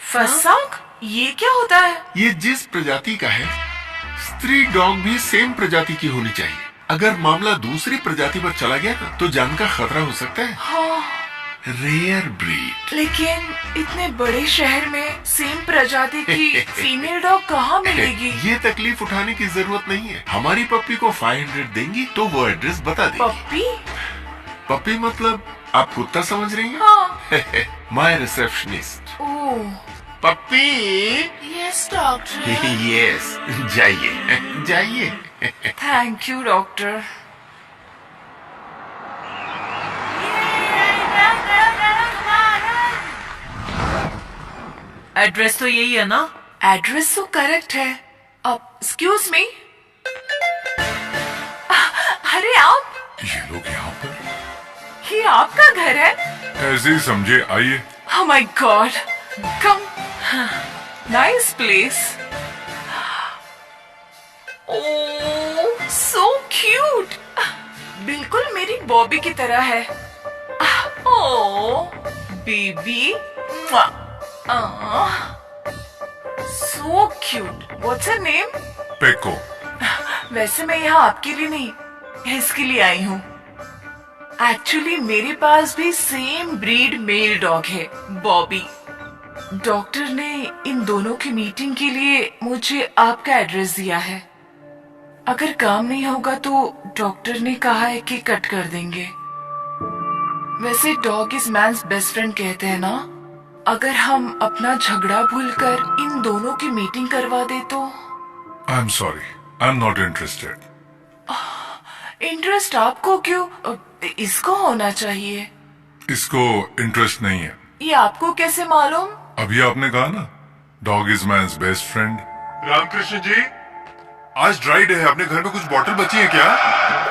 फसाक? ये क्या होता है? ये जिस प्रजाति का है, स्त्री डॉग भी सेम प्रजाति की होनी चाहिए। अगर मामला दूसरी प्रजाति पर चला गया ना, तो जान का खतरा हो सकता है। हाँ, रेयर ब्रीड। लेकिन इतने बड़े शहर में सेम प्रजाति की फीमेल डॉग कहाँ मिलेगी? ये तकलीफ उठाने की जरूरत नहीं है। हमारी पप्पी को 500 देंगी तो वो एड्रेस बता देगी। पप्पी? पप्पी मतलब आप कुत्ता समझ रही हैं? हाँ। My receptionist. Oh, puppy. Yes doctor. Yes, जाइए जाइए। Thank you doctor. एड्रेस तो यही है ना? एड्रेस तो करेक्ट है। अब एक्सक्यूज मी, अरे आप, ये लोग यहाँ पर ये आपका घर है? ऐसे ही समझे, आइए। Oh my god, come, nice place. Oh, so cute. बिल्कुल मेरी बॉबी की तरह है। Oh, baby. So cute. What's her name? Phaco. वैसे मैं यहाँ आपके लिए नहीं, इसके लिए आई हूँ। एक्चुअली मेरे पास भी सेम ब्रीड मेल डॉग है, बॉबी। डॉक्टर ने इन दोनों की मीटिंग के लिए मुझे आपका एड्रेस दिया है। अगर काम नहीं होगा तो डॉक्टर ने कहा है कि कट कर देंगे। वैसे dog is man's best friend कहते हैं ना। अगर हम अपना झगड़ा भूलकर इन दोनों की मीटिंग करवा दे तो? I am sorry, I am not interested. Interest आपको क्यों? इसको होना चाहिए। इसको इंटरेस्ट नहीं है। ये आपको कैसे मालूम? अभी आपने कहा ना, dog is man's best friend. Ramakrishna ji, आज ड्राई डे है, अपने घर में कुछ बॉटल बची है क्या?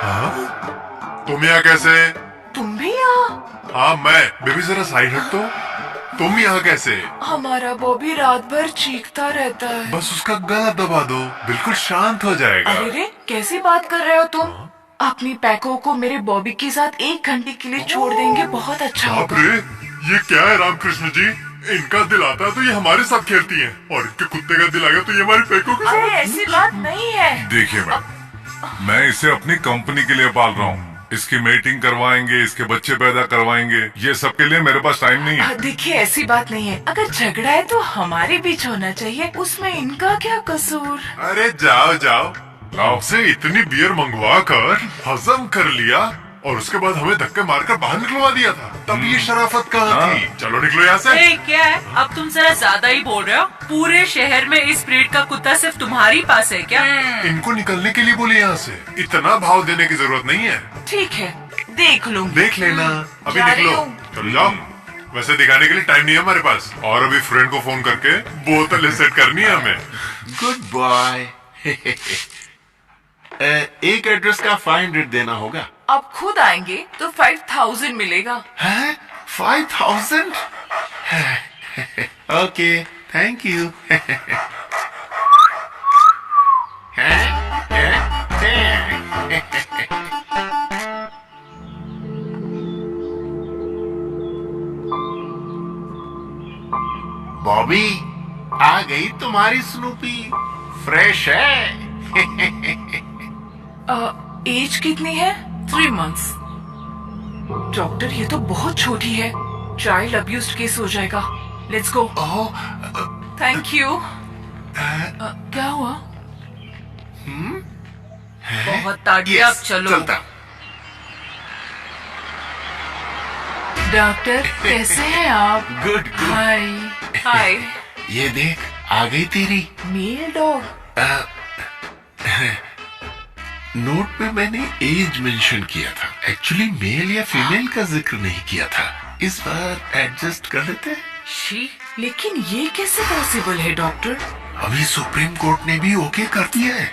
हाँ? तुम यहाँ कैसे? तुम भी यहाँ? हाँ मैं। बेबी जरा साइड हट तो। तुम यहाँ कैसे? हमारा बॉबी रात भर चीखता रहता है। बस उसका गला दबा दो, बिल्कुल शांत हो जाएगा। अरे रे, कैसी बात कर रहे हो तुम? अपनी पैको को मेरे बॉबी के साथ 1 घंटे के लिए छोड़ देंगे, बहुत अच्छा बाप होगा। रे, ये क्या है रामकृष्ण जी? इनका दिल आता है तो ये हमारे साथ खेलती हैं, और इनके कुत्ते का दिल आ गया तो ये हमारी पैको के अरे साथ। ऐसी बात नहीं है। देखिए मैम, मैं इसे अपनी कंपनी के लिए पाल रहा हूँ। इसकी मीटिंग करवाएंगे, इसके बच्चे पैदा करवाएंगे, ये सब के लिए मेरे पास टाइम नहीं है। देखिए ऐसी बात नहीं है। अगर झगड़ा है तो हमारे बीच होना चाहिए, उसमें इनका क्या कसूर? अरे जाओ जाओ, आपसे इतनी बियर मंगवा कर हजम कर लिया और उसके बाद हमें धक्के मारकर बाहर निकलवा दिया था, तब ये शराफत कहाँ थी? चलो निकलो यहाँ से। ए, क्या है? अब तुम जरा ज्यादा ही बोल रहे हो। पूरे शहर में इस ब्रीड का कुत्ता सिर्फ तुम्हारी पास है क्या? इनको निकलने के लिए बोले यहाँ से, इतना भाव देने की जरूरत नहीं है। ठीक है, देख लूंगी। देख लेना, अभी जा रही निकलो। हूँ। चलो जाओ। वैसे दिखाने के लिए टाइम नहीं है हमारे पास, और अभी फ्रेंड को फोन करके बोतल सेट करनी है हमें। Good boy. एक एड्रेस का 500 देना होगा। अब खुद आएंगे तो 5000 मिलेगा। है 5000? Okay, thank you. बॉबी, आ गई तुम्हारी स्नूपी। फ्रेश है। एज कितनी है? 3 months। डॉक्टर ये तो बहुत छोटी है, चाइल्ड अब्यूज केस हो जाएगा। Let's go. Thank you. क्या हुआ? बहुत ताड़िया, अब चलो। चलता। डॉक्टर कैसे हैं आप? Good good. Hi hi. ये देख, आ गई तेरी मेल डॉग। नोट में मैंने एज मेंशन किया था, एक्चुअली मेल या फीमेल का जिक्र नहीं किया था। इस बार एडजस्ट कर लेते हैं। शी लेकिन ये कैसे पॉसिबल है डॉक्टर? अभी सुप्रीम कोर्ट ने भी ओके कर दिया है।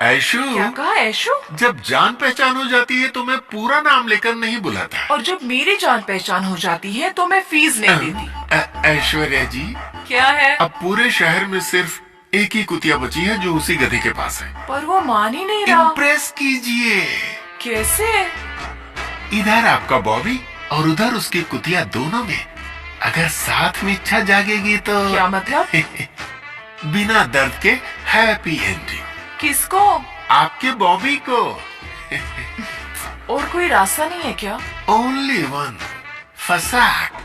ऐशु, क्या कहा ऐशु? जब जान पहचान हो जाती है तो मैं पूरा नाम लेकर नहीं बुलाता। और जब मेरी जान पहचान हो जाती है तो मैं फीस नहीं देती। ऐश्वर्या जी, क्या है? अब पूरे शहर में सिर्फ एक ही कुतिया बची है जो उसी गधे के पास है। पर वो मान ही नहीं रहा। इम्प्रेस कीजिए। कैसे? इधर आपका बॉबी और उधर उसकी कुतिया, दोनों में अगर साथ में इच्छा जागेगी तो क्या मतलब? बिना दर्द के हैप्पी एंडिंग। किसको? आपके बॉबी को। और कोई रास्ता नहीं है क्या? ओनली वन, फसाक।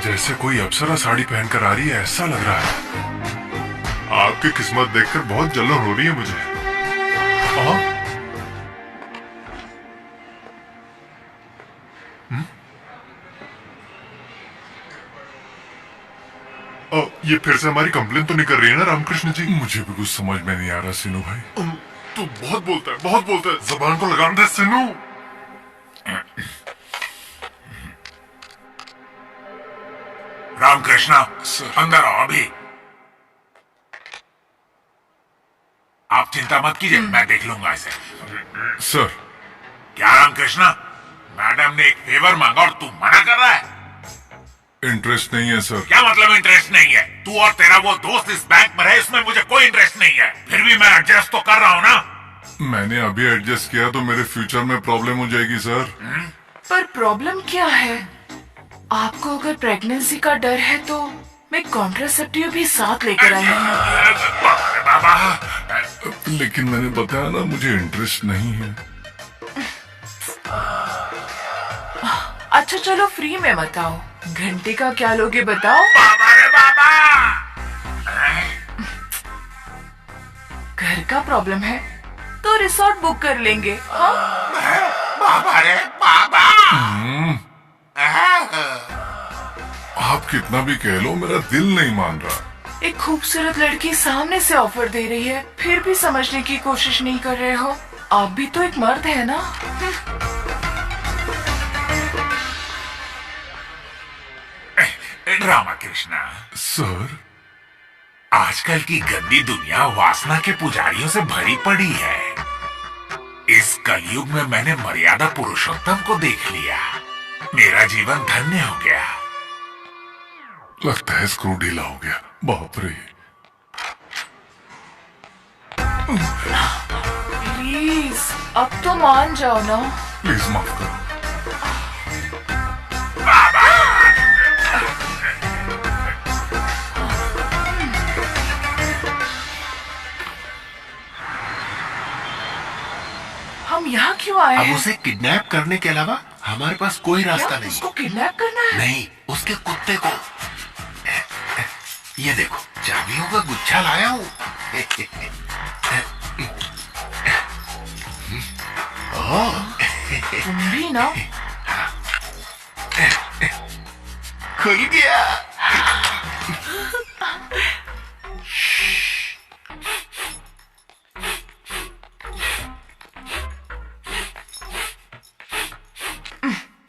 जैसे कोई अप्सरा साड़ी पहनकर आ रही है ऐसा लग रहा है। आपकी किस्मत देखकर बहुत जलन हो रही है मुझे। ये फिर से हमारी कंप्लेन तो नहीं कर रही है ना रामकृष्ण जी? मुझे भी कुछ समझ में नहीं आ रहा सिनू भाई। तू बहुत बोलता है, बहुत बोलता है। जबान को लगाम दे सिनू। रामकृष्णा, अंदर आओ अभी। आप चिंता मत कीजिए, मैं देख लूंगा इसे। सर, क्या रामकृष्णा, मैडम ने एक फेवर मांगा और तू मना कर रहा है? इंटरेस्ट नहीं है सर। क्या मतलब इंटरेस्ट नहीं है? तू और तेरा वो दोस्त इस बैंक में रहे, इसमें मुझे कोई इंटरेस्ट नहीं है। फिर भी मैं एडजस्ट तो कर रहा हूँ ना। मैंने अभी एडजस्ट किया तो मेरे फ्यूचर में प्रॉब्लम हो जाएगी सर। पर प्रॉब्लम क्या है? आपको अगर प्रेगनेंसी का डर है तो मैं कॉन्ट्रासेप्टिव भी साथ लेकर आई हूँ। बाबा, लेकिन मैंने बताया ना मुझे इंटरेस्ट नहीं है। अच्छा चलो फ्री में मत आओ। घंटे का क्या लोगे बताओ? बाबा रे बाबा। घर का प्रॉब्लम है तो रिसोर्ट बुक कर लेंगे। हाँ? बाबा रे बाबा। आप कितना भी कह लो मेरा दिल नहीं मान रहा। एक खूबसूरत लड़की सामने से ऑफर दे रही है, फिर भी समझने की कोशिश नहीं कर रहे हो। आप भी तो एक मर्द है ना। रामकृष्णा सर, आजकल की गंदी दुनिया वासना के पुजारियों से भरी पड़ी है। इस कलयुग में मैंने मर्यादा पुरुषोत्तम को देख लिया। मेरा जीवन धन्य हो गया। लगता है स्क्रू ढीला हो गया। बाप रे। प्लीज अब तो मान जाओ ना। प्लीज माफ करो। हम यहाँ क्यों आए अब हैं? उसे किडनैप करने के अलावा हमारे पास कोई रास्ता क्या? नहीं। उसको किडनैप करना है? नहीं, उसके कुत्ते को। ये देखो, चाबियों का गुच्छा लाया हूँ। तुम भी ना। खुल गया।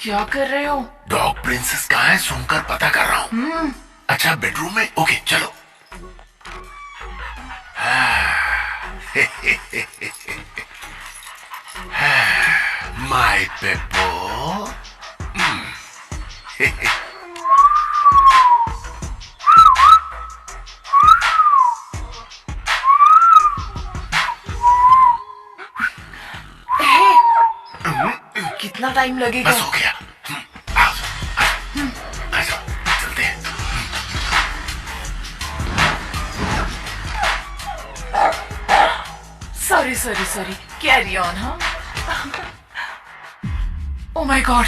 क्या कर रहे हो? डॉग प्रिंसेस कहाँ है सुनकर पता कर रहा हूँ। अच्छा, बेडरूम में। ओके चलो। माय पेप्पो। कितना टाइम लगेगा? बस हो गया। आओ, आ जाओ, चलते हैं। Sorry sorry sorry, carry on. हाँ oh my God,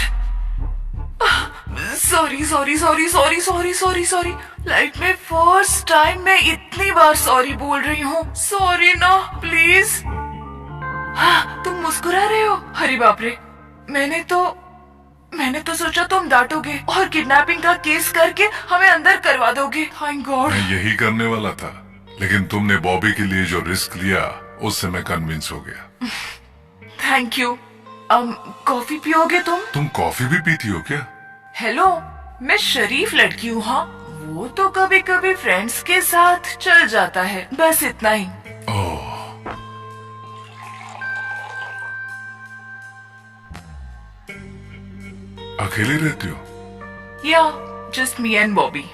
sorry sorry sorry sorry sorry sorry sorry. Life में फर्स्ट टाइम मैं इतनी बार सॉरी बोल रही हूँ। सॉरी ना प्लीज। हाँ, तुम मुस्कुरा रहे हो? अरे बाप रे, मैंने तो सोचा तुम डांटोगे और किडनैपिंग का केस करके हमें अंदर करवा दोगे। Thank God. मैं यही करने वाला था, लेकिन तुमने बॉबी के लिए जो रिस्क लिया उससे मैं कन्विंस हो गया। Thank you. कॉफी पियोगे तुम? तुम कॉफी भी पीती हो क्या? हेलो, मैं शरीफ लड़की हूँ। हाँ, वो तो कभी कभी फ्रेंड्स के साथ चल जाता है, बस इतना ही। ओह, अकेले रहती हो? या just me and Bobby.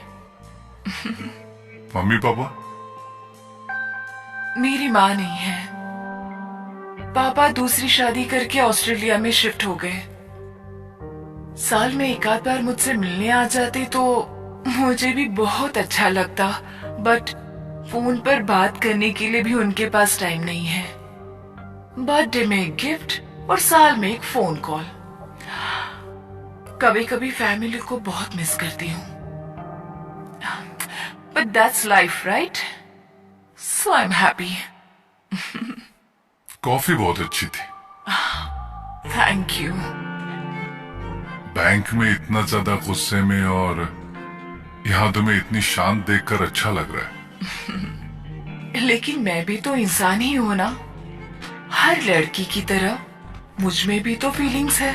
Mummy papa? मेरी माँ नहीं है। पापा दूसरी शादी करके ऑस्ट्रेलिया में शिफ्ट हो गए। साल में एक आध बार मुझसे मिलने आ जाते तो मुझे भी बहुत अच्छा लगता, बट फोन पर बात करने के लिए भी उनके पास टाइम नहीं है। बर्थडे में एक गिफ्ट और साल में एक फोन कॉल। कभी कभी फैमिली को बहुत मिस करती हूँ, but that's life right, so I am happy. Coffee बहुत अच्छी थी। Thank you. बैंक में इतना ज्यादा गुस्से में और यहाँ तुम्हें इतनी शांत देखकर अच्छा लग रहा है। लेकिन मैं भी तो इंसान ही हूँ ना, हर लड़की की तरह मुझ में भी तो फीलिंग्स है।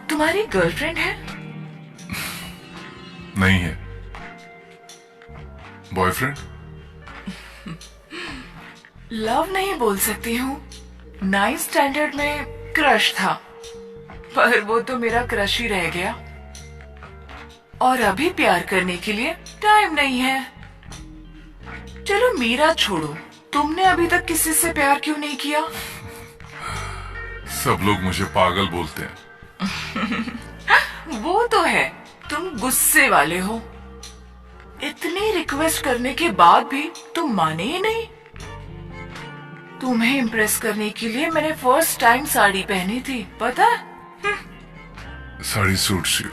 तुम्हारी गर्लफ्रेंड है? नहीं है। बॉयफ्रेंड? लव नहीं बोल सकती हूँ। 9th स्टैंडर्ड में क्रश था, पर वो तो मेरा क्रश ही रह गया। और अभी प्यार करने के लिए टाइम नहीं है। चलो मेरा छोड़ो, तुमने अभी तक किसी से प्यार क्यों नहीं किया? सब लोग मुझे पागल बोलते हैं। वो तो है, तुम गुस्से वाले हो। इतनी रिक्वेस्ट करने के बाद भी तुम माने ही नहीं। तुम्हें इम्प्रेस करने के लिए मैंने फर्स्ट टाइम साड़ी पहनी थी, पता है? Sari suits you.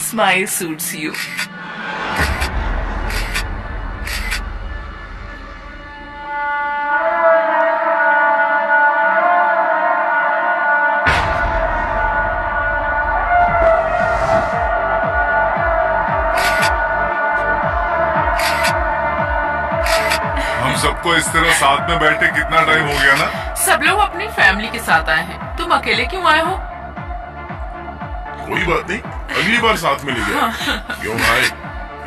Smile suits you. हम सबको इस तरह साथ में बैठे कितना टाइम हो गया ना? सब लोग अपनी फैमिली के साथ आए हैं, तुम अकेले क्यों आए हो? कोई बात नहीं, अगली बार साथ मिलेंगे। क्यों भाई,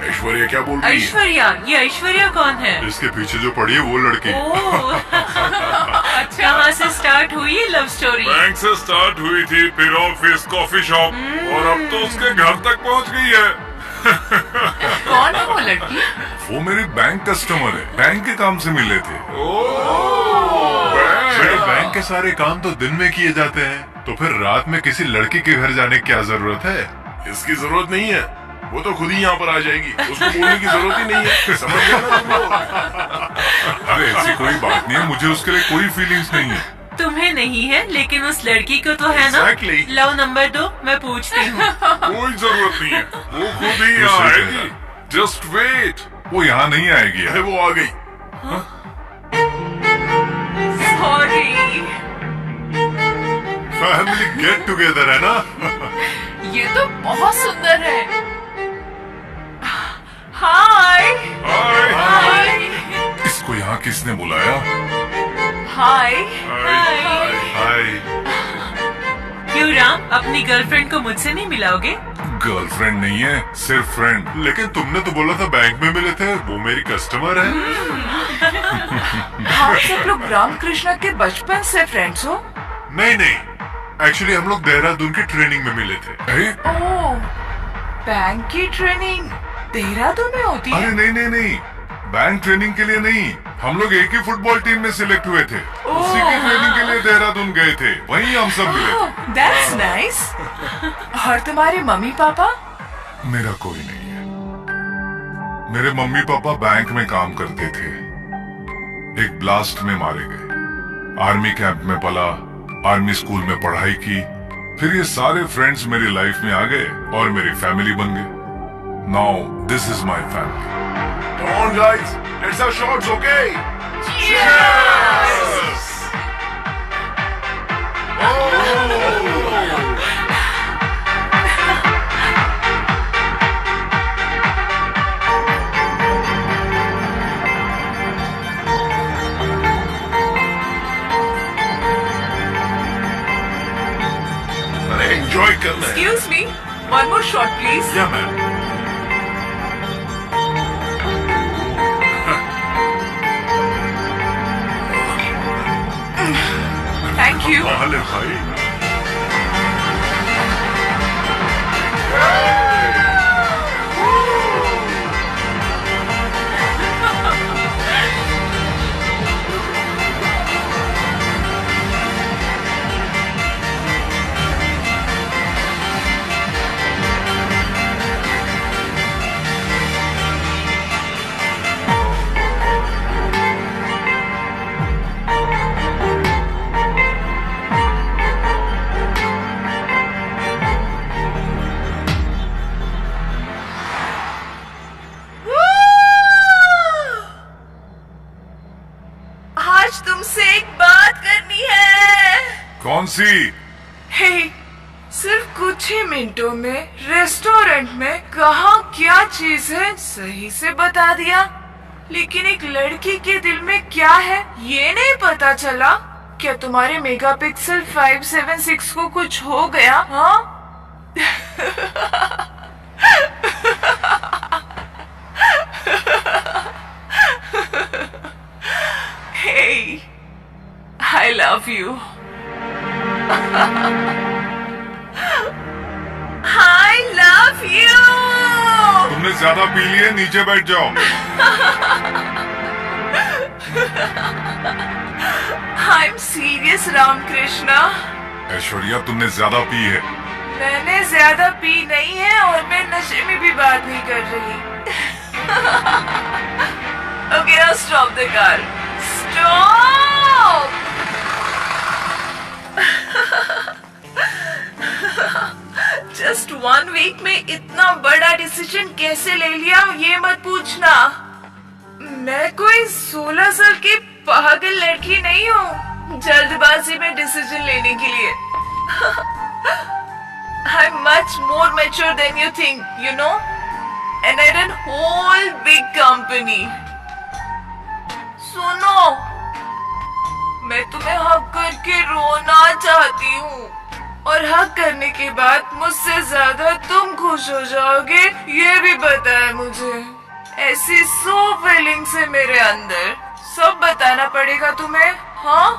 ऐश्वर्या क्या बोल रही है? ऐश्वर्या? ये ऐश्वर्या कौन है? इसके पीछे जो पड़ी है वो लड़की। ओह, अच्छा, कहाँ से स्टार्ट हुई है लव स्टोरी? बैंक से स्टार्ट हुई थी, फिर ऑफिस, कॉफी शॉप, और अब तो उसके घर तक पहुंच गई है। कौन है वो लड़की? वो मेरी बैंक कस्टमर है, बैंक के काम से मिले थे। बेटा, बैंक के सारे काम तो दिन में किए जाते हैं, तो फिर रात में किसी लड़की के घर जाने की क्या जरूरत है? इसकी जरूरत नहीं है, वो तो खुद ही यहाँ पर आ जाएगी, उसको बोलने की जरूरत ही नहीं है। समझ गए ना तुम लोग? अरे ऐसी कोई बात नहीं है, मुझे उसके लिए कोई फीलिंग्स नहीं है। तुम्हें नहीं है, लेकिन उस लड़की को तो है ना? Exactly. लव नंबर दो, मैं पूछती हूँ। कोई जरूरत नहीं है, वो खुद ही तू यहाँ सही आएगी। कह जस्ट वेट। वो यहाँ नहीं आएगी। अरे वो आ गई। सॉरी। फैमिली गेट टुगेदर है ना? ये तो बहुत सुंदर है। हाय हाय इसको यहाँ किसने बुलाया? हाय। हाय। क्यों राम, अपनी गर्लफ्रेंड को मुझसे नहीं मिलाओगे? गर्लफ्रेंड नहीं है, सिर्फ फ्रेंड। लेकिन तुमने तो बोला था बैंक में मिले थे, वो मेरी कस्टमर है। आप सब लोग रामकृष्ण के बचपन से फ्रेंड्स हो? नहीं नहीं, एक्चुअली हम लोग देहरादून की ट्रेनिंग में मिले थे। अरे ओह, बैंक की ट्रेनिंग देहरादून में होती अरे है? नहीं नहीं नहीं, बैंक ट्रेनिंग के लिए नहीं, हम लोग एक ही फुटबॉल टीम में सिलेक्ट हुए थे। उसी की ट्रेनिंग के लिए देहरादून गए थे, वहीं हम सब मिले थे। That's nice. और तुम्हारे मम्मी पापा? मेरा कोई नहीं है। मेरे मम्मी पापा बैंक में काम करते थे, एक ब्लास्ट में मारे गए। आर्मी कैंप में पला, आर्मी स्कूल में पढ़ाई की, फिर ये सारे फ्रेंड्स मेरी लाइफ में आ गए और मेरी फैमिली बन गई। Now this is my family. Come on, guys. Let's have shots, okay? अरे एंजॉय करना है। Excuse me, one more shot, please. या मैम। Thank you. हाल है भाई। आज तुमसे एक बात करनी है। कौन सी? हे, सिर्फ कुछ ही मिनटों में रेस्टोरेंट में कहाँ क्या चीज है सही से बता दिया, लेकिन एक लड़की के दिल में क्या है ये नहीं पता चला। क्या तुम्हारे मेगापिक्सल 576 को कुछ हो गया? हाँ Hey, I love you. I love you. तुमने ज्यादा पी लिए, नीचे बैठ जाओ। I'm serious, Ramakrishna. ऐश्वर्या तुमने ज्यादा पी है। मैंने ज्यादा पी नहीं है और मैं नशे में भी बात नहीं कर रही। Okay, now stop the car. Stop! Just 1 week में इतना बड़ा डिसीजन कैसे ले लिया ये मत पूछना। मैं कोई 16 साल की पागल लड़की नहीं हूँ जल्दबाजी में डिसीजन लेने के लिए। I'm much more mature than you think, you know? And I run whole big company. सुनो, मैं तुम्हें हक करके रोना चाहती हूँ और हक करने के बाद मुझसे ज्यादा तुम खुश हो जाओगे ये भी पता है मुझे। ऐसी फीलिंग्स है मेरे अंदर, सब बताना पड़ेगा तुम्हें। हाँ,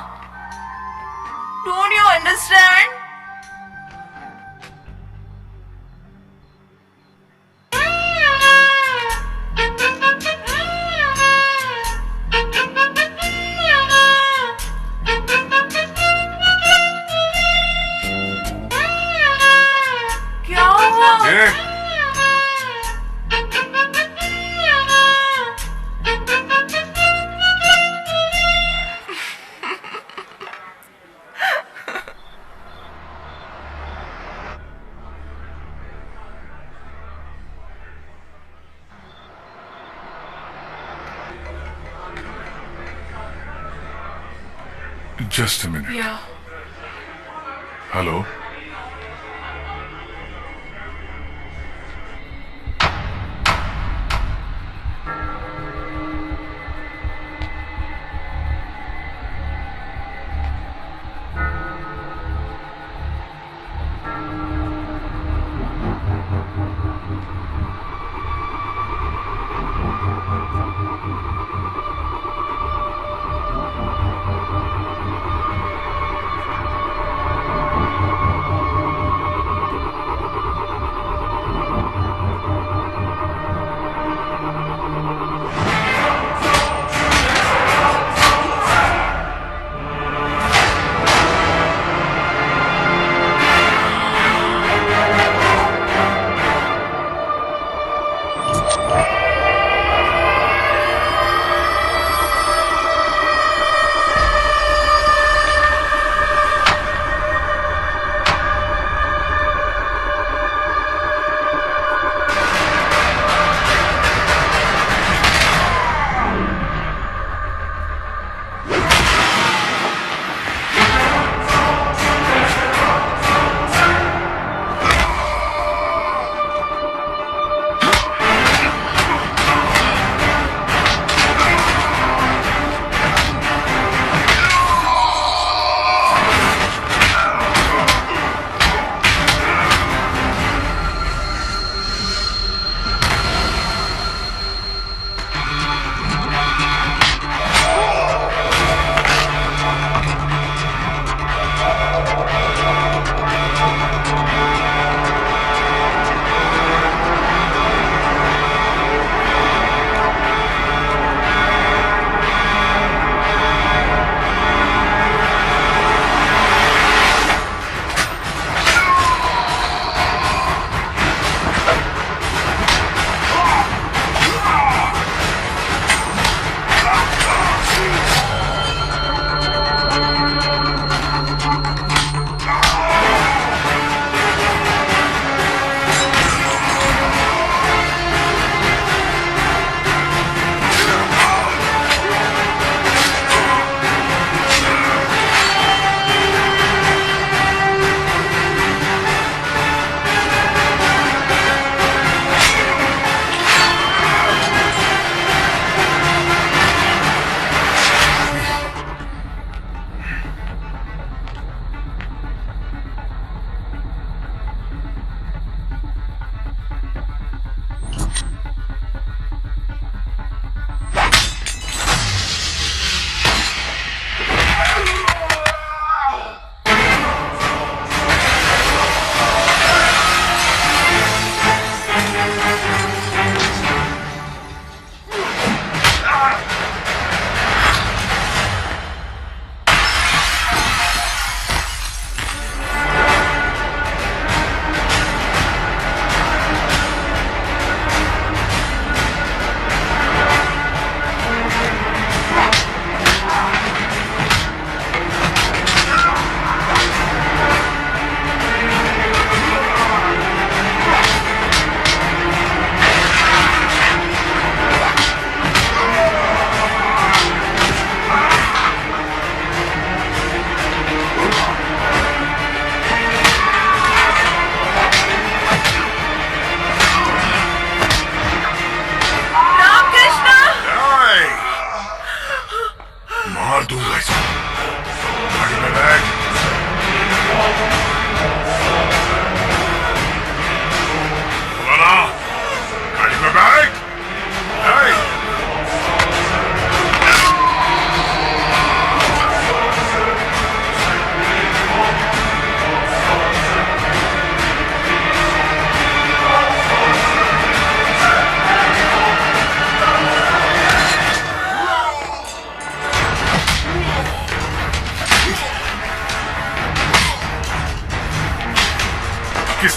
डोंट यू अंडरस्टैंड? क्या हुआ? ये Just a minute. Yeah. Hello?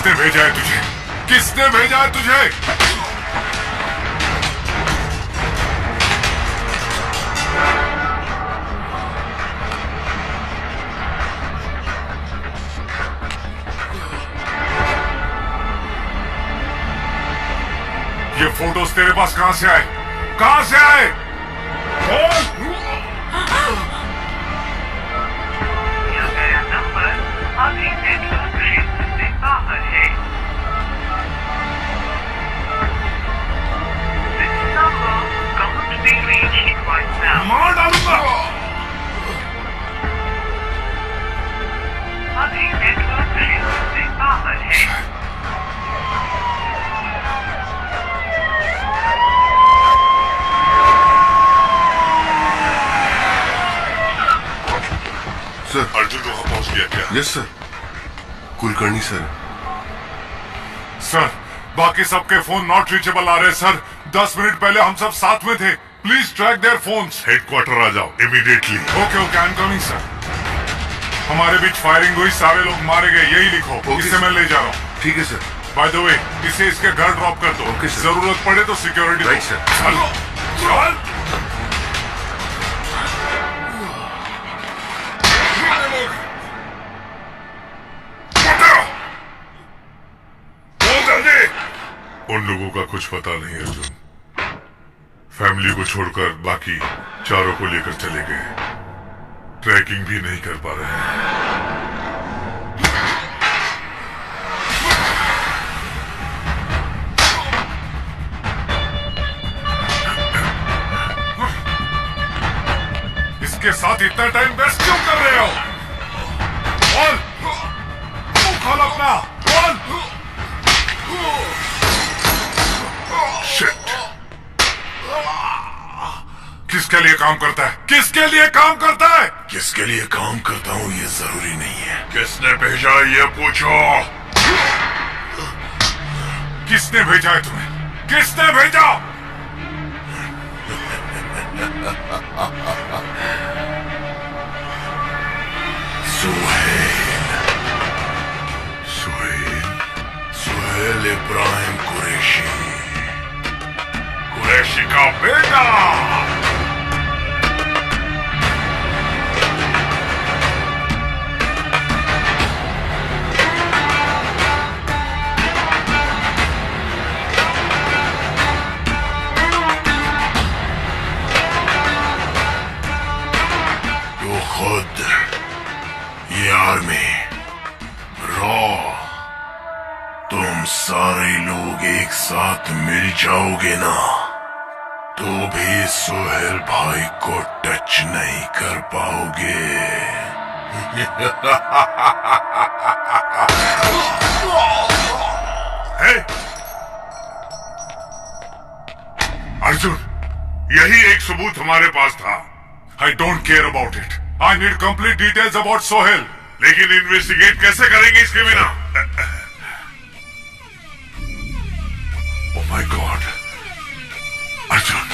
किसने भेजा है तुझे? किसने भेजा है तुझे? ये फोटोज तेरे पास कहां से आए? कहां से आए? गया नंबर अभी नेटवर्क क्षेत्र से बाहर है। This number can't be reached right now. मार डालूंगा। अभी नेटवर्क क्षेत्र से बाहर है। सर, अर्जुन वहां पहुंच गया क्या? Yes sir. Kulkarni sir. Sir, बाकी सबके फोन नॉट रीचेबल आ रहे सर। 10 मिनट पहले हम सब साथ में थे। Please track there phones. Headquarter आ जाओ immediately. Okay okay, I am coming sir. हमारे बीच फायरिंग हुई, सारे लोग मारे गए, यही लिखो। Okay, इसे sir. मैं ले जा रहा हूँ। ठीक है सर। बाय द वे, इसे इसके घर ड्रॉप कर दो। Okay, sir. जरूरत पड़े तो सिक्योरिटी दो। Right, sir. चलो चल। उन लोगों का कुछ पता नहीं अर्जुन। फैमिली को छोड़कर बाकी चारों को लेकर चले गए। ट्रैकिंग भी नहीं कर पा रहे हैं। इसके साथ इतना टाइम वेस्ट क्यों कर रहे हो? बोल, मुंह खोल अपना, बोल। Shit. किसके लिए काम करता है? किसके लिए काम करता है? किसके लिए काम करता हूँ ये जरूरी नहीं है। किसने भेजा ये पूछो। किसने भेजा है तुम्हें? किसने भेजा? सुहेल इब्राहिम कुरैशी। कुरैशी का बेटा। तो खुद ये आर्मी रॉ, तुम सारे लोग एक साथ मिल जाओगे ना तो भी सोहेल भाई को टच नहीं कर पाओगे। है? अर्जुन, यही एक सबूत हमारे पास था। I don't care about it. I need complete details about Sohail. लेकिन इन्वेस्टिगेट कैसे करेंगे इसके बिना? Oh my God, Arjun.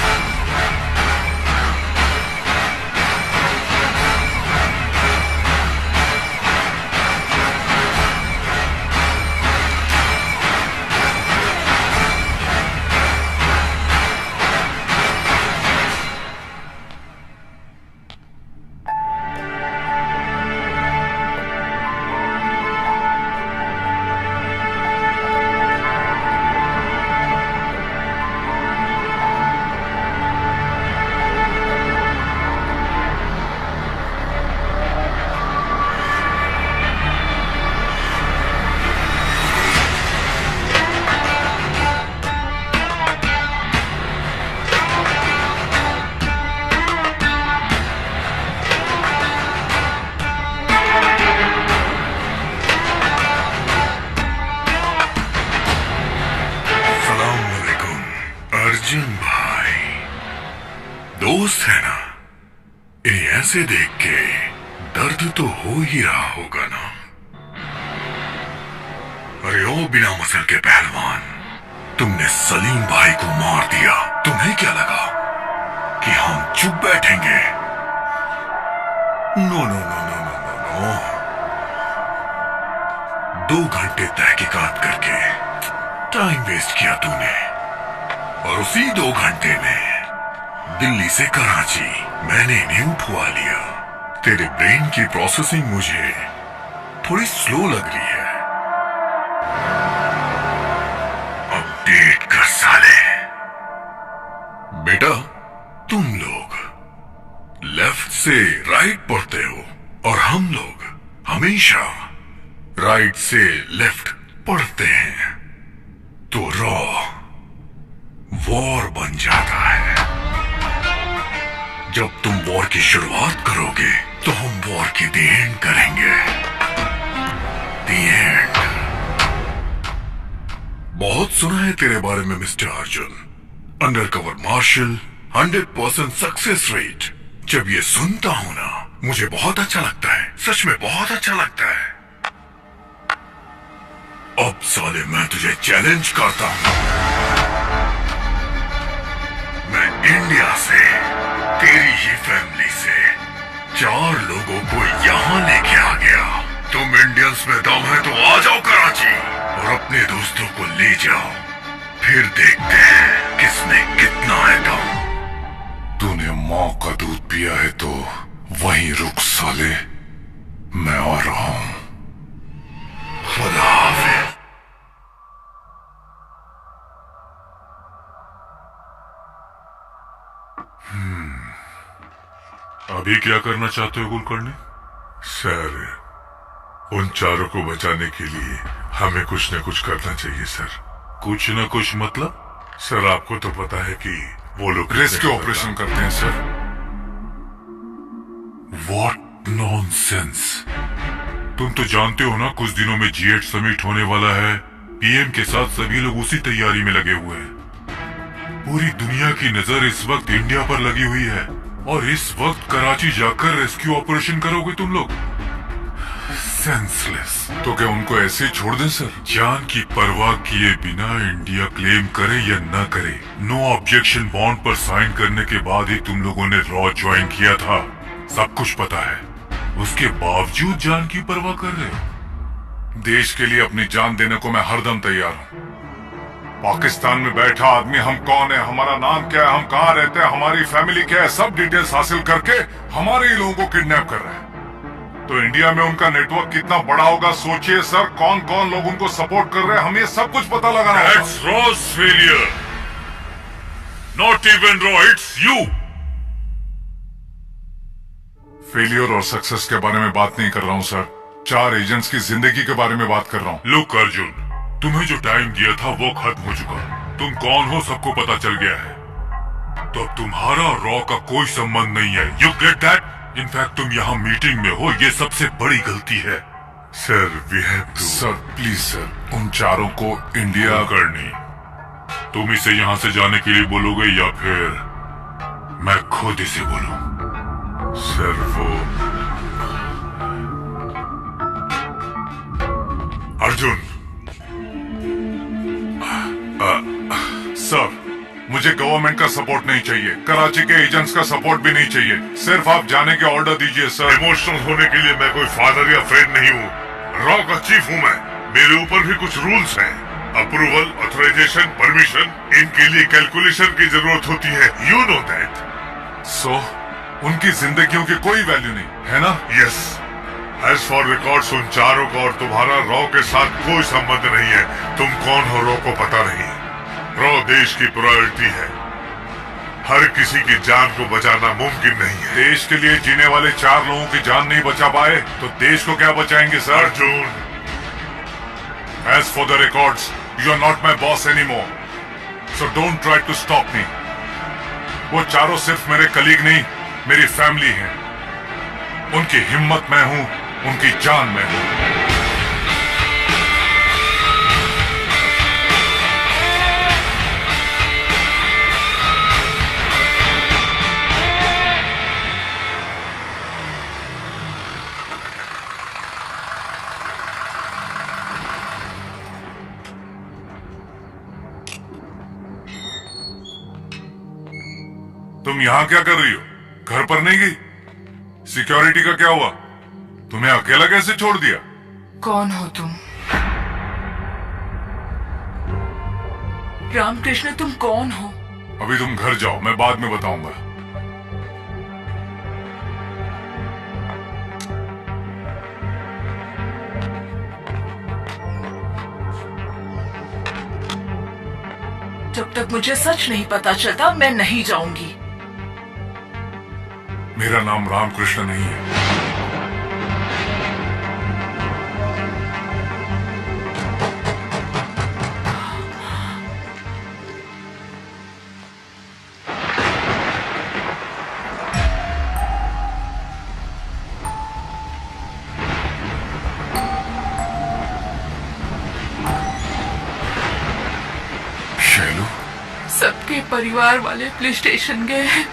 Arjun भाई, दोस्त है ना? इन्हें ऐसे देख के दर्द तो हो ही रहा होगा ना? अरे ओ बिना मसल के पहलवान, तुमने सलीम भाई को मार दिया। तुम्हें क्या लगा कि हम चुप बैठेंगे? No no no no no no no. 2 घंटे तहकीकात कर वेस्ट किया तूने, और उसी 2 घंटे में दिल्ली से कराची मैंने इन्हें उठवा लिया। तेरे ब्रेन की प्रोसेसिंग मुझे थोड़ी स्लो लग रही है। अपडेट कर साले। बेटा, तुम लोग लेफ्ट से राइट पढ़ते हो और हम लोग हमेशा राइट से लेफ्ट पढ़ते हैं, तो रॉ वॉर बन जाता है। जब तुम वॉर की शुरुआत करोगे तो हम वॉर की दी एंड करेंगे। The end. बहुत सुना है तेरे बारे में mister Arjun, undercover marshal, 100% success rate. जब ये सुनता हूं ना, मुझे बहुत अच्छा लगता है, सच में बहुत अच्छा लगता है। अब साले मैं तुझे चैलेंज करता हूं। मैं इंडिया से, तेरी ही फैमिली से 4 लोगों को यहां लेके आ गया। तुम इंडियंस में दम है तो आ जाओ कराची और अपने दोस्तों को ले जाओ, फिर देखते हैं किसमें कितना है दम। तूने माँ का दूध पिया है तो वहीं रुक साले, मैं आ रहा हूं। खुदा हाफिज। अभी क्या करना चाहते हो कुलकर्णी? सर, उन 4 को बचाने के लिए हमें कुछ न कुछ करना चाहिए सर। कुछ न कुछ मतलब? सर, आपको तो पता है कि वो लोग रेस्क्यू ऑपरेशन करते हैं सर। What nonsense! तुम तो जानते हो ना, कुछ दिनों में G8 समिट होने वाला है। पीएम के साथ सभी लोग उसी तैयारी में लगे हुए हैं। पूरी दुनिया की नजर इस वक्त इंडिया पर लगी हुई है, और इस वक्त कराची जाकर रेस्क्यू ऑपरेशन करोगे तुम लोग? सेंसलेस। तो क्या उनको ऐसे ही छोड़ दें सर? जान की परवाह किए बिना इंडिया क्लेम करे या न करे, नो ऑब्जेक्शन बॉन्ड पर साइन करने के बाद ही तुम लोगों ने रॉ ज्वाइन किया था। सब कुछ पता है, उसके बावजूद जान की परवाह कर रहे हो। देश के लिए अपनी जान देने को मैं हरदम तैयार हूं। पाकिस्तान में बैठा आदमी हम कौन है, हमारा नाम क्या है, हम कहाँ रहते हैं, हमारी फैमिली क्या है, सब डिटेल्स हासिल करके हमारे ही लोगों को किडनैप कर रहे हैं। तो इंडिया में उनका नेटवर्क कितना बड़ा होगा सोचिए सर। कौन कौन लोग उनको सपोर्ट कर रहे हैं, हमें सब कुछ पता लगाना होगा। That's Raw's failure. Not even Raw, it's you. Failure और सक्सेस के बारे में बात नहीं कर रहा हूं सर, 4 एजेंट्स की जिंदगी के बारे में बात कर रहा हूं। लुक अर्जुन, तुम्हें जो टाइम दिया था वो खत्म हो चुका। तुम कौन हो सबको पता चल गया है। तो अब तुम्हारा रॉ का कोई संबंध नहीं है। You get that? इनफैक्ट तुम यहाँ मीटिंग में हो, ये सबसे बड़ी गलती है। Sir, we have to. Sir please sir, उन 4 को इंडिया करनी। तुम इसे यहाँ से जाने के लिए बोलोगे या फिर मैं खुद इसे बोलूं? सर, वो अर्जुन। सर, मुझे गवर्नमेंट का सपोर्ट नहीं चाहिए, कराची के एजेंट्स का सपोर्ट भी नहीं चाहिए। सिर्फ आप जाने के ऑर्डर दीजिए सर। इमोशनल होने के लिए मैं कोई फादर या फ्रेंड नहीं हूँ। रॉ का चीफ हूँ मैं। मेरे ऊपर भी कुछ रूल्स हैं। अप्रूवल, ऑथराइजेशन, परमिशन, इनके लिए कैलकुलेशन की जरूरत होती है। You know that. सो उनकी जिंदगियों की कोई वैल्यू नहीं है ना? यस। एज फॉर रिकॉर्ड्स, उन 4 का और तुम्हारा रॉ के साथ कोई संबंध नहीं है। तुम कौन हो रॉ को पता नहीं। रॉ देश की प्रायोरिटी है। हर किसी की जान को बचाना मुमकिन नहीं है। देश के लिए जीने वाले 4 लोगों की जान नहीं बचा पाए तो देश को क्या बचाएंगे sir? Arjun, as for the records, you are not my boss anymore, so don't try to stop me. वो 4 सिर्फ मेरे कलीग नहीं, मेरी फैमिली है। उनकी हिम्मत मैं हूं, उनकी जान मैं हूं। तुम यहां क्या कर रही हो? घर पर नहीं गई? सिक्योरिटी का क्या हुआ? तुम्हें अकेला कैसे छोड़ दिया? कौन हो तुम? रामकृष्ण तुम कौन हो? अभी तुम घर जाओ, मैं बाद में बताऊंगा। जब तक मुझे सच नहीं पता चलता मैं नहीं जाऊंगी। मेरा नाम रामकृष्ण नहीं है। शैलू, सबके परिवार वाले पुलिस स्टेशन गए हैं।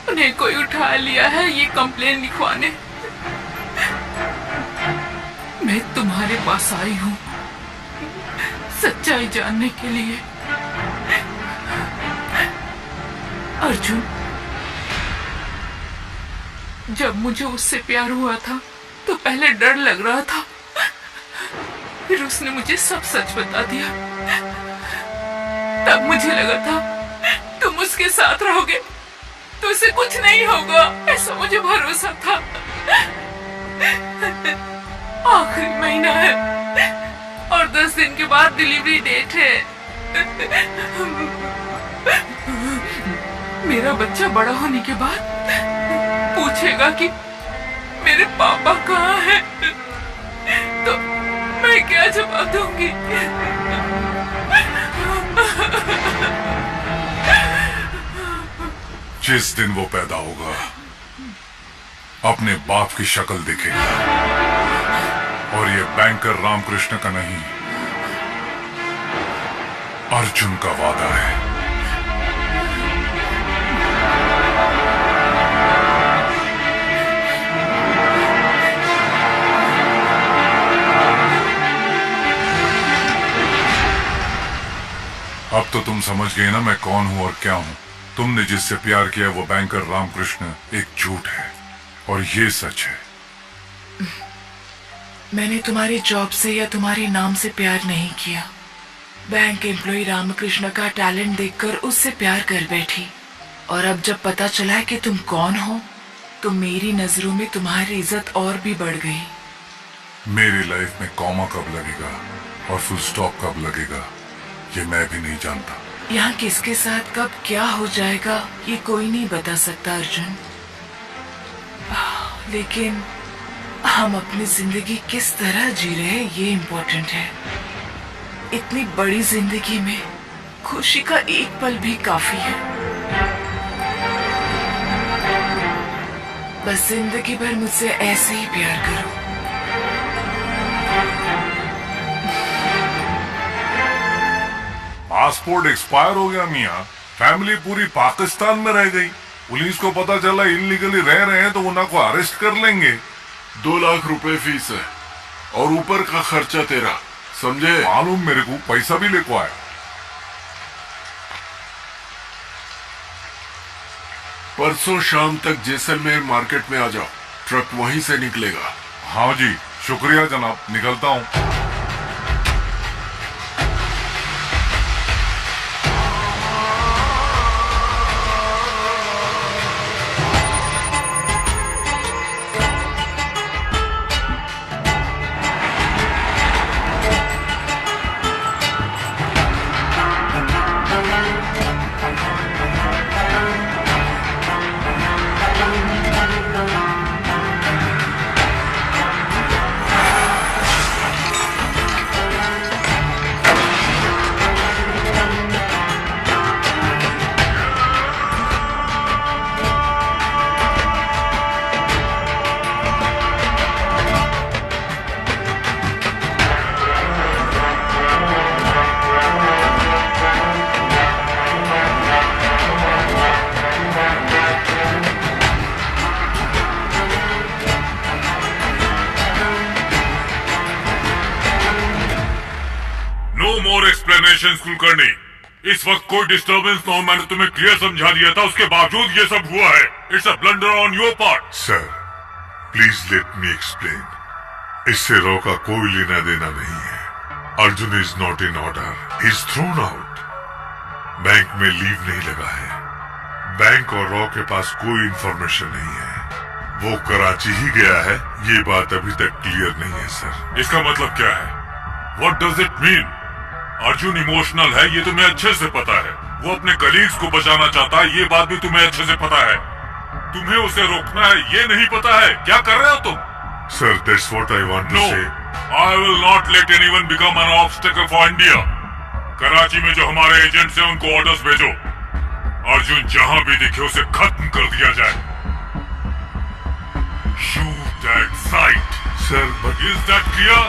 उन्हें कोई उठा लिया है ये कंप्लेन लिखवाने। मैं तुम्हारे पास आई हूँ सच्चाई जानने के लिए। अर्जुन, जब मुझे उससे प्यार हुआ था तो पहले डर लग रहा था, फिर उसने मुझे सब सच बता दिया। तब मुझे लगा था तुम उसके साथ रहोगे तो उसे कुछ नहीं होगा, ऐसा मुझे भरोसा था। आखिरी महीना है और 10 दिन के बाद डिलीवरी डेट है। मेरा बच्चा बड़ा होने के बाद पूछेगा कि मेरे पापा कहाँ हैं, तो मैं क्या जवाब दूंगी? जिस दिन वो पैदा होगा अपने बाप की शक्ल दिखेगा, और ये बैंकर रामकृष्ण का नहीं, अर्जुन का वादा है। अब तो तुम समझ गए ना मैं कौन हूं और क्या हूं। तुमने जिससे प्यार किया वो बैंकर रामकृष्ण एक झूठ है और ये सच है। मैंने तुम्हारे जॉब से या तुम्हारे नाम से प्यार नहीं किया। बैंक एम्प्लॉय रामकृष्ण का टैलेंट देखकर उससे प्यार कर बैठी, और अब जब पता चला कि तुम कौन हो तो मेरी नजरों में तुम्हारी इज्जत और भी बढ़ गई। मेरी लाइफ में कॉमा कब लगेगा और फुल स्टॉप कब लगेगा ये मैं भी नहीं जानता। यहाँ किसके साथ कब क्या हो जाएगा ये कोई नहीं बता सकता अर्जुन, लेकिन हम अपनी जिंदगी किस तरह जी रहे हैं ये इम्पोर्टेंट है। इतनी बड़ी जिंदगी में खुशी का एक पल भी काफी है। बस जिंदगी भर मुझसे ऐसे ही प्यार करो। पासपोर्ट एक्सपायर हो गया मियाँ, फैमिली पूरी पाकिस्तान में रह गई। पुलिस को पता चला इलीगली रह रहे हैं तो उन्हें को अरेस्ट कर लेंगे। 2 लाख रुपए फीस है और ऊपर का खर्चा तेरा, समझे? मालूम मेरे को, पैसा भी लेको आया। परसों शाम तक जैसलमेर मार्केट में आ जाओ, ट्रक वहीं से निकलेगा। हाँ जी, शुक्रिया जनाब, निकलता हूँ। कुलकर्णी, इस वक्त कोई डिस्टर्बेंस न हो, मैंने तुम्हें क्लियर समझा दिया था, उसके बावजूद ये सब हुआ है। It's a blunder on your part. Sir please let me explain. इससे रॉ का कोई लेना देना नहीं है। Arjun is not in order, he is thrown out. Bank में लीव नहीं लगा है। बैंक और रॉ के पास कोई इंफॉर्मेशन नहीं है। वो कराची ही गया है, ये बात अभी तक क्लियर नहीं है सर। इसका मतलब क्या है? What does it mean? Arjun emotional है, ये तुम्हें अच्छे से पता है। वो अपने कलीग्स को बचाना चाहता है, ये बात भी तुम्हें अच्छे से पता है। तुम्हें उसे रोकना है, ये नहीं पता है। क्या कर रहे हो तुम? Sir, that's what I want to No, say. I will not let anyone become an obstacle for India. Karachi में जो हमारे एजेंट्स हैं उनको ऑर्डर्स भेजो। अर्जुन जहां भी दिखे उसे खत्म कर दिया जाए। Shoot that sight. Sir, but Is that clear?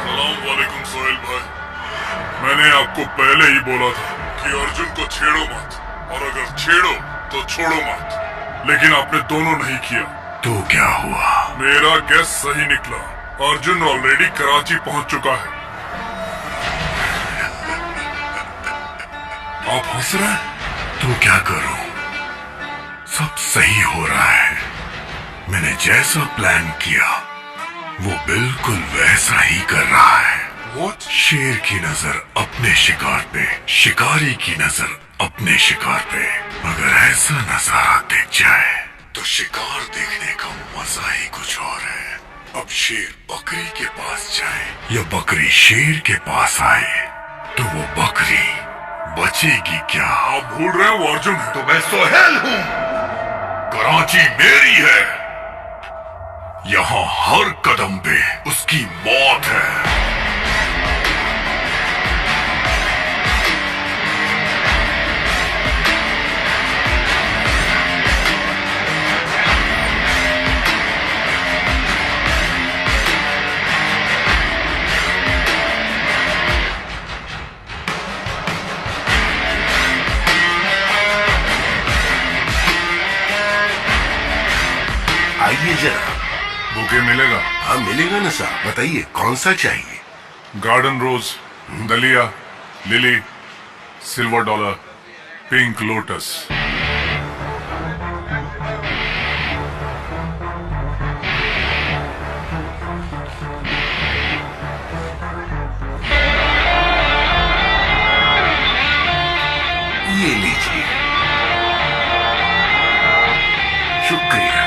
सलाम सोहेल भाई। मैंने आपको पहले ही बोला था कि अर्जुन को छेड़ो मत, और अगर छेड़ो तो छोड़ो मत, लेकिन आपने दोनों नहीं किया। तो क्या हुआ? मेरा गैस सही निकला। अर्जुन ऑलरेडी कराची पहुंच चुका है। आप हंस रहे हैं? तो क्या करूं? सब सही हो रहा है। मैंने जैसा प्लान किया वो बिल्कुल वैसा ही कर रहा है। What? शेर की नजर अपने शिकार पे, शिकारी की नजर अपने शिकार पे। अगर ऐसा नजारा दिख जाए तो शिकार देखने का मजा ही कुछ और है। अब शेर बकरी के पास जाए या बकरी शेर के पास आए तो वो बकरी बचेगी क्या? आप भूल रहे हो अर्जुन है। तो मैं सोहेल हूँ। कराची मेरी है। यहाँ हर कदम पे उसकी मौत है। आइए जरा। बुके मिलेगा? हाँ मिलेगा ना साहब, बताइए कौन सा चाहिए? गार्डन रोज, दलिया, lily, silver dollar, pink lotus. ये लीजिए। शुक्रिया।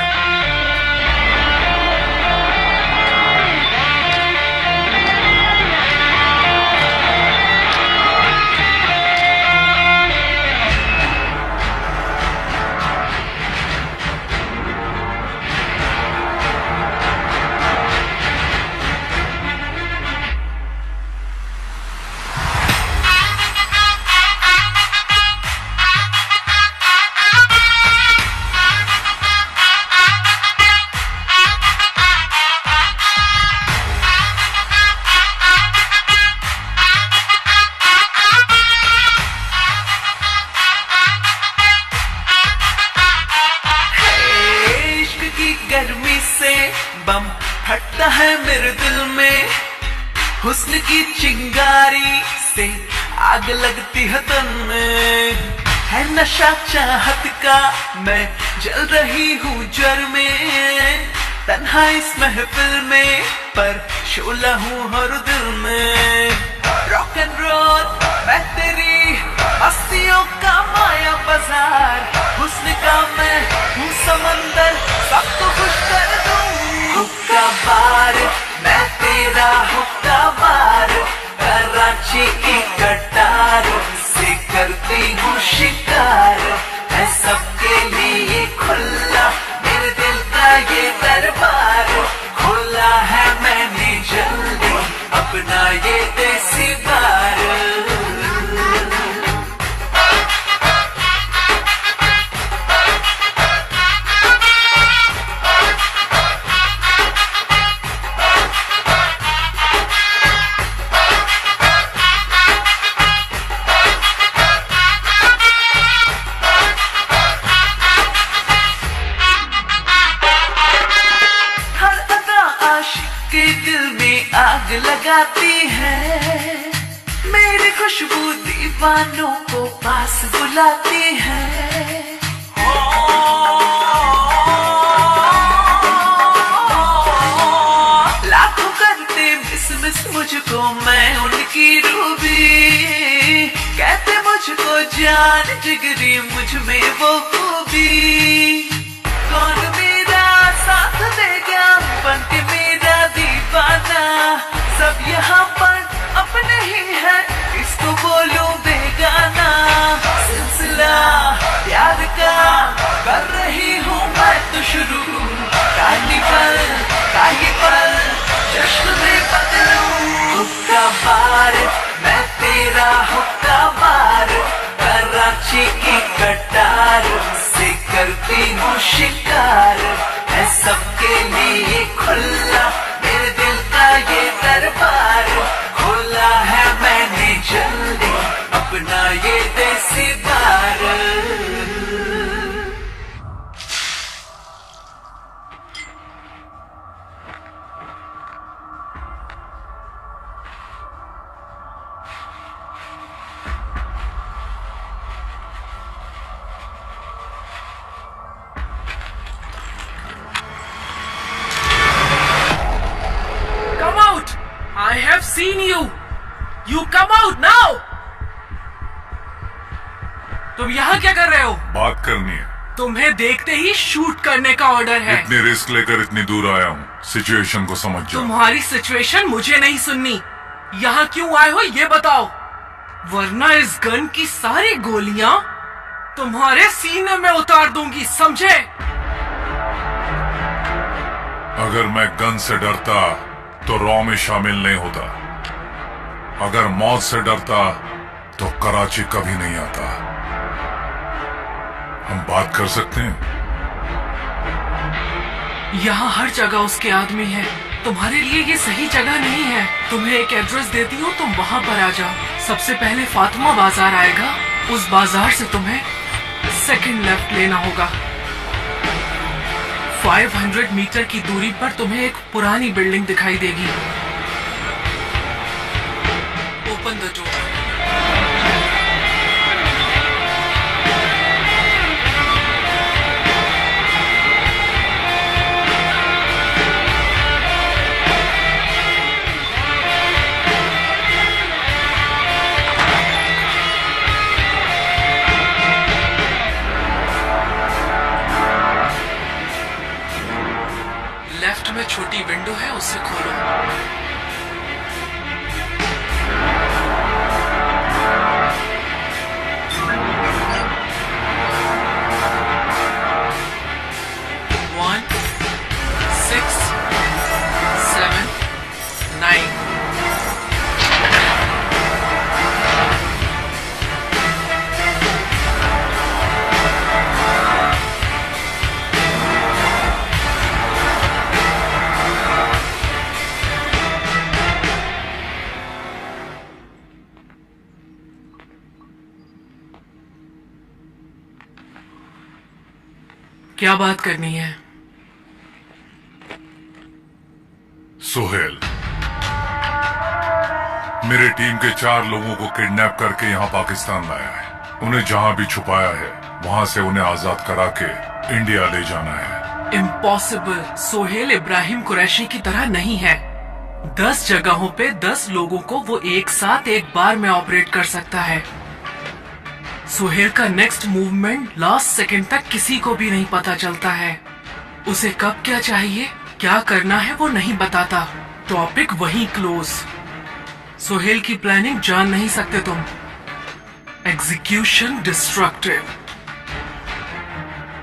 गर्मी से बम फटता है मेरे दिल में। हुस्न की चिंगारी से आग लगती है तन में। है नशा चाहत का, मैं जल रही हूँ जर में। तन्हा इस महफिल में पर शोला हूँ हर दिल में। रॉक एंड रोल मैं तेरी मस्तियों का माया बाजार। हुस्न का मैं हूँ समंदर, सबको खुश कर दूँ। हुक्का बार मैं तेरा हुक्का बार। कराची की कटार से करती हूँ शिकार। है सबके लिए खुला मेरे दिल का ये दरबार। खोला है मैंने जल्दी अपना ये देसी बार। आग लगाती है, मेरी खुशबू दीवानों को पास बुलाती है। लाखों करते मिस मुझको, मैं उनकी रूबी, कहते मुझको जान जिगरी, मुझ में वो खूबी। कौन मेरा साथ देगा बनके मेरा दीवाना, सब यहाँ पर अपने ही है, इसको बोलूं बेगाना। सिलसिला प्यार का कर रही हूँ मैं तो शुरू, कार्निवल का ये पल जश्न में बदलूं। हुक्का बार मैं तेरा हुक्का बार, कराची की कटार से करती हूँ शिकार, है सबके लिए खुला मेरे दिल का ये दरबार। खोला है मैंने जल्दी अपना ये देसी बार। I have seen you. You come out now. तुम यहाँ क्या कर रहे हो? बात करनी है। तुम्हें देखते ही शूट करने का ऑर्डर है। इतनी रिस्क लेकर इतनी दूर आया हूँ, सिचुएशन को समझ जाओ। तुम्हारी सिचुएशन मुझे नहीं सुननी। यहाँ क्यों आए हो ये बताओ, वरना इस गन की सारी गोलियां तुम्हारे सीने में उतार दूंगी, समझे? अगर मैं गन से डरता तो रॉ में शामिल नहीं होता, अगर मौत से डरता तो कराची कभी नहीं आता। हम बात कर सकते हैं? यहाँ हर जगह उसके आदमी है, तुम्हारे लिए ये सही जगह नहीं है। तुम्हें एक एड्रेस देती हूँ, तुम वहाँ पर आ जाओ। सबसे पहले फातिमा बाजार आएगा, उस बाजार से तुम्हें सेकंड लेफ्ट लेना होगा। 500 मीटर की दूरी पर तुम्हें एक पुरानी बिल्डिंग दिखाई देगी। Open the door. लेफ्ट में छोटी विंडो है, उसे खोलो। One, 6, 7, 9। क्या बात करनी है? सोहेल, मेरे टीम के 4 लोगों को किडनैप करके यहाँ पाकिस्तान लाया है। उन्हें जहाँ भी छुपाया है वहाँ से उन्हें आजाद करा के इंडिया ले जाना है। इम्पॉसिबल। सोहेल इब्राहिम कुरैशी की तरह नहीं है। 10 जगहों पे 10 लोगों को वो एक साथ एक बार में ऑपरेट कर सकता है। सोहेल का नेक्स्ट मूवमेंट लास्ट सेकंड तक किसी को भी नहीं पता चलता है। उसे कब क्या चाहिए, क्या करना है वो नहीं बताता। टॉपिक वहीं क्लोज। सोहेल की प्लानिंग जान नहीं सकते तुम। Execution destructive.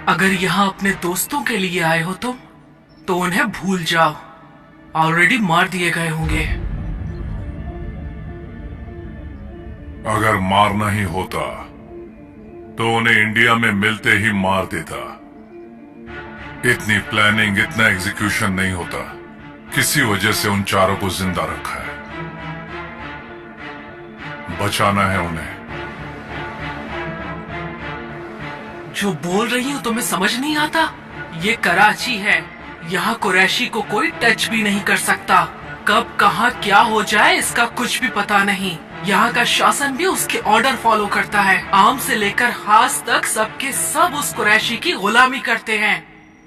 अगर यहाँ अपने दोस्तों के लिए आए हो तुम, तो उन्हें भूल जाओ, ऑलरेडी मार दिए गए होंगे। अगर मारना ही होता तो उन्हें इंडिया में मिलते ही मार देता। इतनी प्लानिंग, इतना एग्जीक्यूशन नहीं होता। किसी वजह से उन 4 को जिंदा रखा है। बचाना है उन्हें। जो बोल रही हूँ तुम्हें समझ नहीं आता? ये कराची है, यहाँ कुरैशी को कोई टच भी नहीं कर सकता। कब कहाँ क्या हो जाए इसका कुछ भी पता नहीं। यहाँ का शासन भी उसके ऑर्डर फॉलो करता है। आम से लेकर खास तक सबके सब उस कुरैशी की गुलामी करते हैं।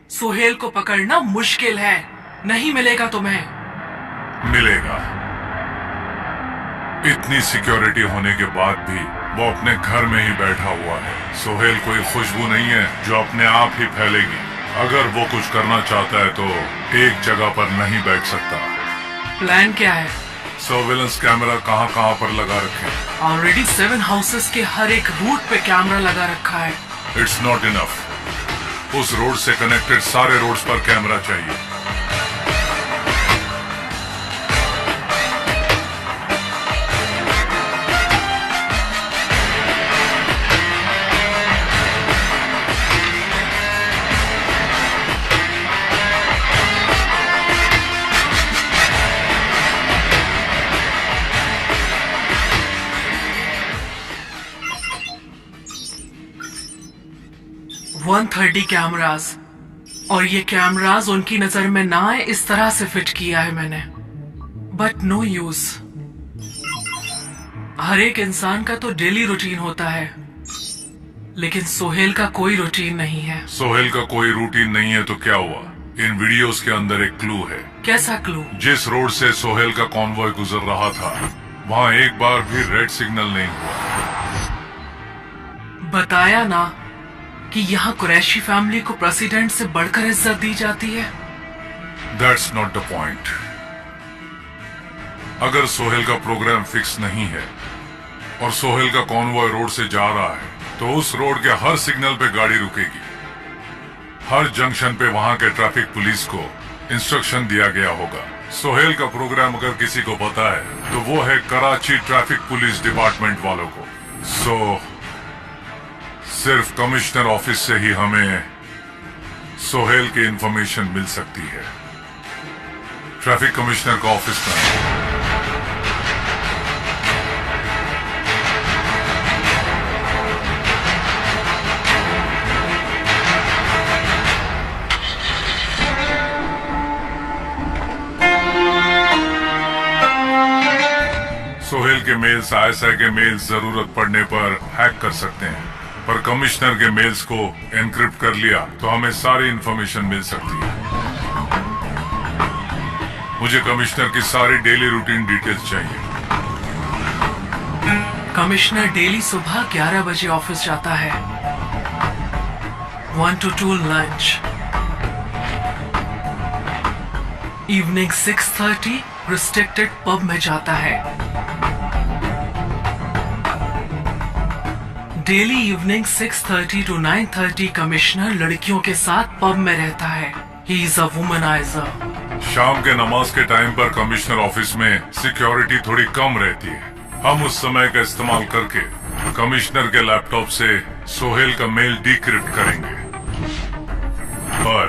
सोहेल को पकड़ना मुश्किल है, नहीं मिलेगा तुम्हें। मिलेगा। इतनी सिक्योरिटी होने के बाद भी वो अपने घर में ही बैठा हुआ है। सोहेल कोई खुशबू नहीं है जो अपने आप ही फैलेगी। अगर वो कुछ करना चाहता है तो एक जगह पर नहीं बैठ सकता। प्लान क्या है? सर्वेलेंस कैमरा कहाँ कहाँ पर लगा रखे हैं? ऑलरेडी 7 हाउसेस के हर एक रूट पे कैमरा लगा रखा है। It's not enough. उस रोड से कनेक्टेड सारे रोड्स पर कैमरा चाहिए। वन 130 कैमरास, और ये कैमरास उनकी नजर में ना आए इस तरह से फिट किया है मैंने। But no use. हर एक इंसान का तो डेली रूटीन होता है, लेकिन सोहेल का कोई रूटीन नहीं है। सोहेल का कोई रूटीन नहीं है तो क्या हुआ? इन वीडियोस के अंदर एक क्लू है। कैसा क्लू? जिस रोड से सोहेल का कॉन्वॉय गुजर रहा था वहाँ एक बार भी रेड सिग्नल नहीं हुआ। बताया ना कि यहाँ कुरैशी फैमिली को प्रेसिडेंट से बढ़कर इज्जत दी जाती है। That's not the point. अगर सोहेल का प्रोग्राम फिक्स नहीं है और सोहेल का कॉन्वॉय रोड से जा रहा है तो उस रोड के हर सिग्नल पे गाड़ी रुकेगी। हर जंक्शन पे वहां के ट्रैफिक पुलिस को इंस्ट्रक्शन दिया गया होगा। सोहेल का प्रोग्राम अगर किसी को पता है तो वो है कराची ट्रैफिक पुलिस डिपार्टमेंट वालों को। सिर्फ कमिश्नर ऑफिस से ही हमें सोहेल की इंफॉर्मेशन मिल सकती है। ट्रैफिक कमिश्नर का ऑफिस में सोहेल के मेल्स आईएसआई के मेल्स जरूरत पड़ने पर हैक कर सकते हैं, पर कमिश्नर के मेल्स को एनक्रिप्ट कर लिया तो हमें सारी इंफॉर्मेशन मिल सकती है। मुझे कमिश्नर की सारी डेली रूटीन डिटेल्स चाहिए। कमिश्नर डेली सुबह 11 बजे ऑफिस जाता है। 1 to 2 lunch. Evening 6:30 restricted pub में जाता है। डेली इवनिंग 6:30 to 9:30 कमिश्नर लड़कियों के साथ पब में रहता है। He is a womaniser. शाम के नमाज के टाइम पर कमिश्नर ऑफिस में सिक्योरिटी थोड़ी कम रहती है। हम उस समय का इस्तेमाल करके कमिश्नर के लैपटॉप से सोहेल का मेल डिक्रिप्ट करेंगे, पर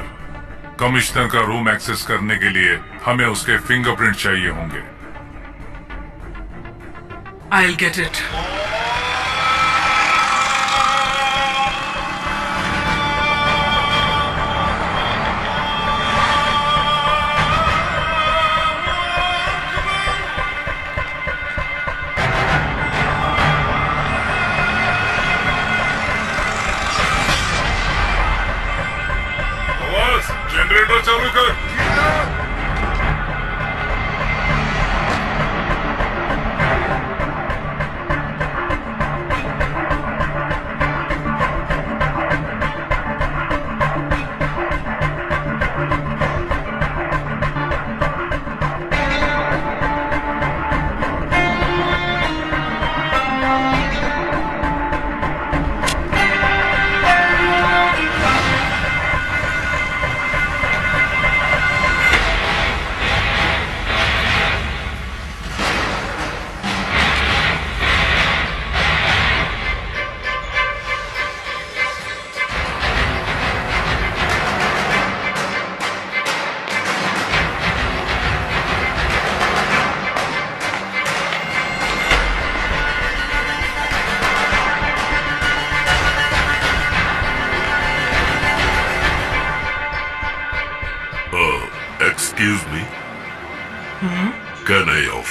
कमिश्नर का रूम एक्सेस करने के लिए हमें उसके फिंगरप्रिंट चाहिए होंगे। आई विल गेट इट। जनरेटर चालू कर।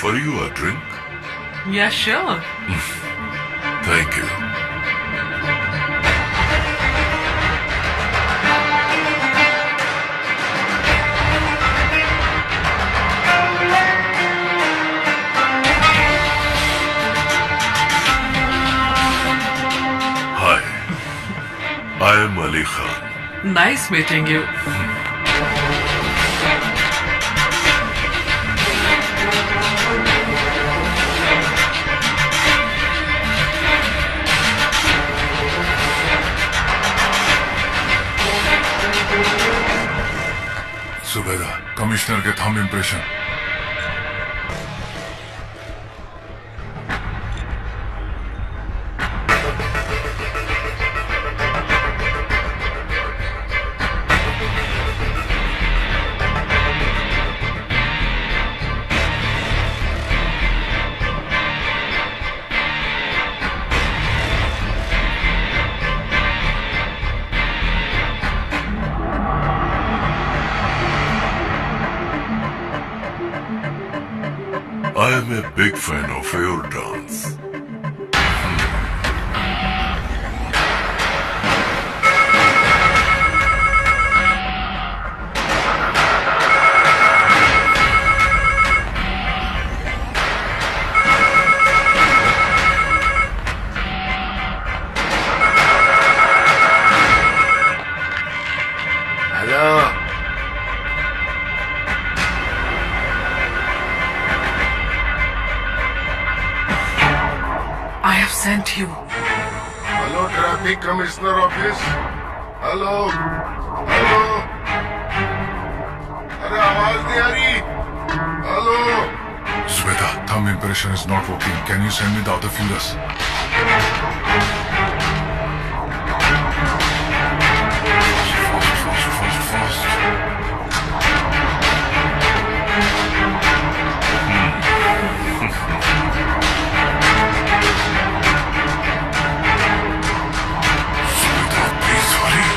Offer you a drink? Yeah, sure. Thank you. Hi, I am Ali Khan. Nice meeting you. Subedar, commissioner के thumb impression. I am a big fan of your dance. Hello. I have sent you. Hello traffic commissioner office. Hello. Hello. अरे आवाज नहीं आ रही. Hello. Subedar, thumb impression is not working. Can you send me the other fingers? Fast. Subedar, please hurry.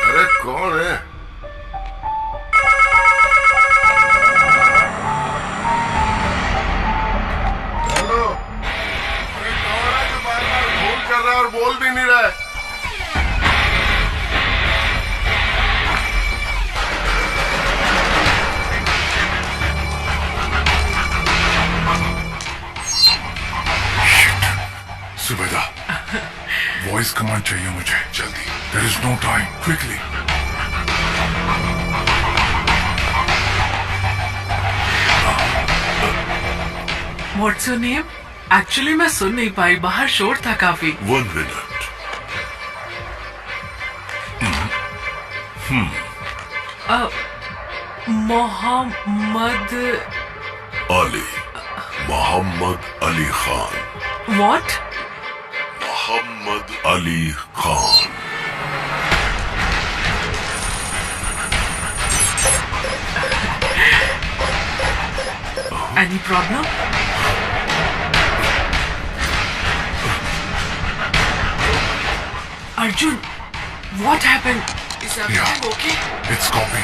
अरे कौन है? Hello. अरे कौन है जो बार बार फोन कर रहा है और बोल भी नहीं रहा है? सुबेदार, वॉइस कमांड चाहिए मुझे जल्दी. There is no time. Quickly. What's your name? Actually मैं सुन नहीं पाई, बाहर शोर था काफी. 1 minute. Mohammad. Ali. Muhammad Ali Khan. What? Muhammad Ali Khan. Any problem? Arjun, what happened? Is everything okay? It's copy.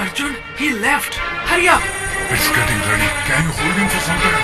Arjun, he left. Hurry up. It's getting ready. Can you hold him for some time?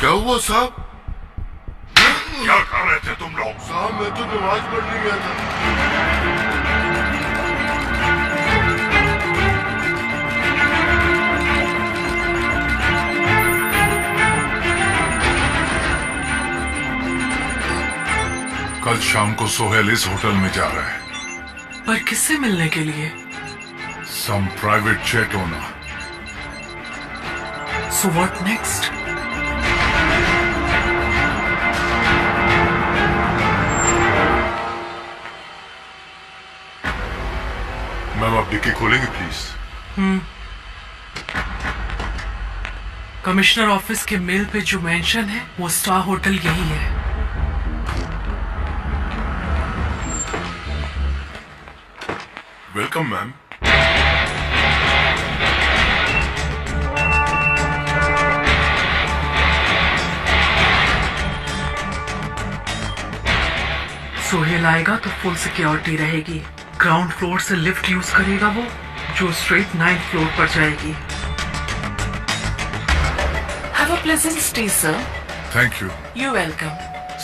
क्या हुआ साहब? क्या कर कर रहे थे तुम लोग? साहब मैं तो नमाज पढ़ने गया था। कल शाम को सोहेल इस होटल में जा रहा है। पर किससे मिलने के लिए? Some private jet owner. So what next? Ma'am आप डिक्की खोलेंगे प्लीज? कमिश्नर ऑफिस के मेल पे जो मेंशन है वो स्टार होटल यही है। Welcome ma'am. सोहेल आएगा तो फुल सिक्योरिटी रहेगी। ग्राउंड फ्लोर से लिफ्ट यूज करेगा वो, जो स्ट्रेट 9th फ्लोर पर जाएगी। Have a pleasant stay, sir. Thank you. You're welcome.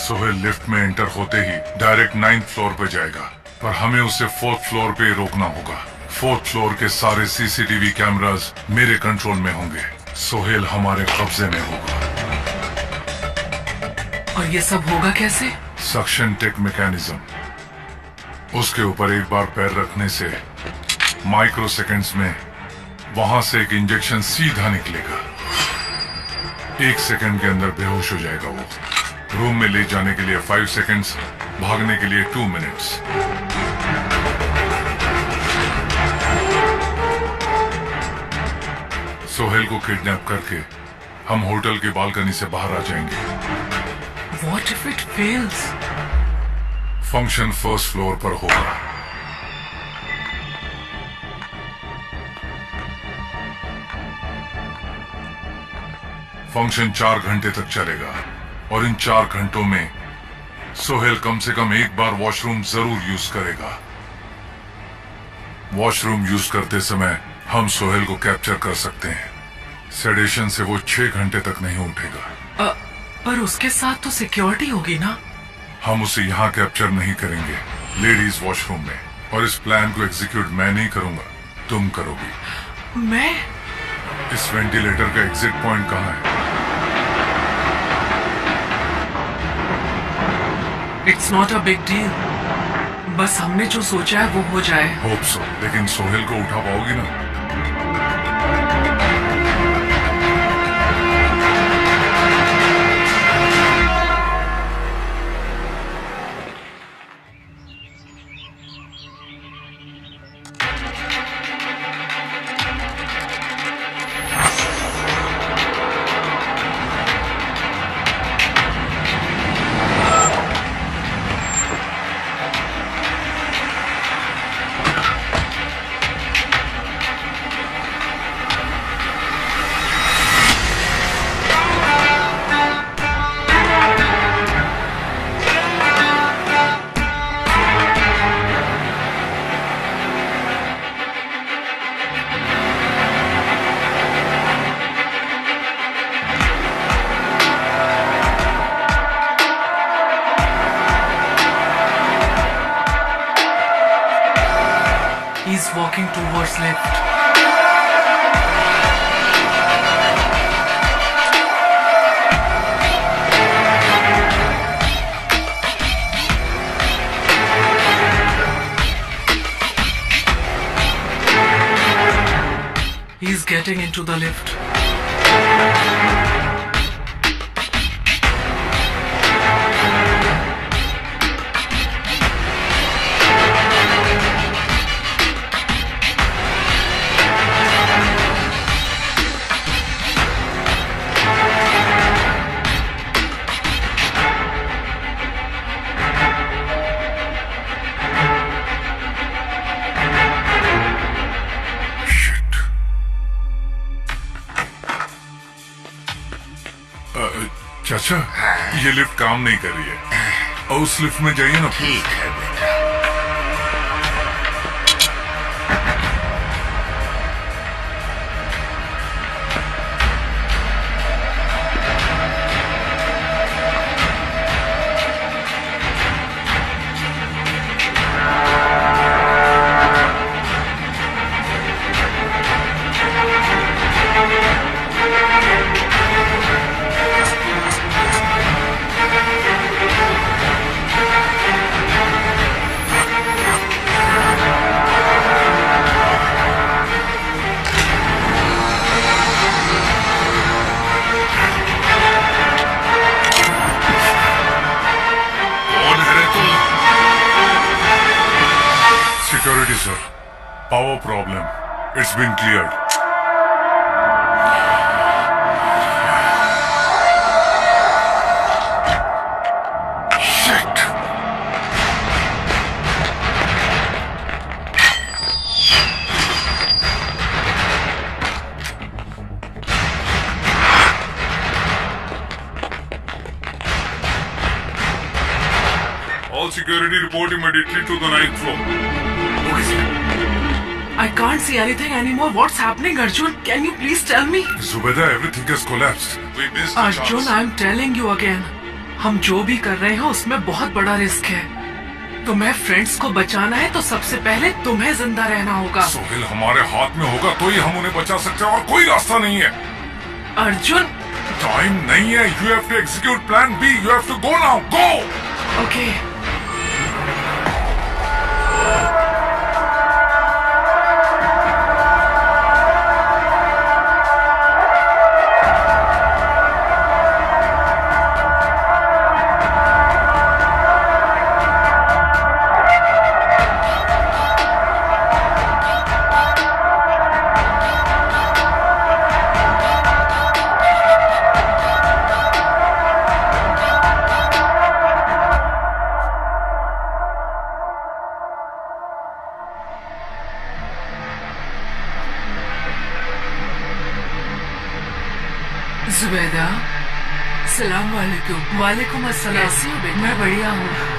Sohail lift में एंटर होते ही डायरेक्ट 9th फ्लोर पे जाएगा, पर हमें उसे 4th फ्लोर पे रोकना होगा। 4th फ्लोर के सारे सीसीटीवी कैमरास मेरे कंट्रोल में होंगे। सोहेल हमारे कब्जे में होगा। और ये सब होगा कैसे? Suction tech mechanism. उसके ऊपर एक बार पैर रखने से माइक्रो सेकेंड्स में वहां से एक इंजेक्शन सीधा निकलेगा। 1 सेकंड के अंदर बेहोश हो जाएगा वो। रूम में ले जाने के लिए 5 सेकंड्स, भागने के लिए 2 मिनट्स। सोहेल को किडनैप करके हम होटल की बालकनी से बाहर आ जाएंगे। What if it fails? Function 1st floor पर होगा। फंक्शन 4 घंटे तक चलेगा और इन 4 घंटों में सोहेल कम से कम एक बार वॉशरूम जरूर यूज करेगा। वॉशरूम यूज करते समय हम सोहेल को कैप्चर कर सकते हैं। सेडेशन से वो 6 घंटे तक नहीं उठेगा। पर उसके साथ तो सिक्योरिटी होगी ना? हम उसे यहाँ कैप्चर नहीं करेंगे, लेडीज वॉशरूम में। और इस प्लान को एग्जीक्यूट मैं नहीं करूंगा, तुम करोगी। मैं? इस वेंटिलेटर का एग्जिट पॉइंट कहाँ है? It's not a big deal. बस हमने जो सोचा है वो हो जाए। होप सो, लेकिन सोहेल को उठा पाओगी ना? He's walking towards left. He's getting into the lift. चाचा, ये लिफ्ट काम नहीं कर रही है। और उस लिफ्ट में जाइए ना। ठीक है बेटा। sir. Power problem. It's been cleared. Shit. All security report immediately to the 9th floor. I can't see anything anymore. What's happening, Arjun? Can you please tell me? Zubeda, everything has collapsed. We missed the Arjun, chance. I'm telling you again. हम जो भी कर रहे हैं उसमें बहुत बड़ा risk है। तुम्हें फ्रेंड्स को बचाना है तो सबसे पहले तुम्हें जिंदा रहना होगा। सोहेल हमारे हाथ में होगा तो ही हम उन्हें बचा सकते हैं और कोई रास्ता नहीं है। अर्जुन, टाइम नहीं है। You have to execute plan B. You have to go now. Go. Okay. Zubaida, सलाम वालेकुम। वालेकुम अस्सलाम। कैसी हो बेटा? मैं बढ़िया हूँ।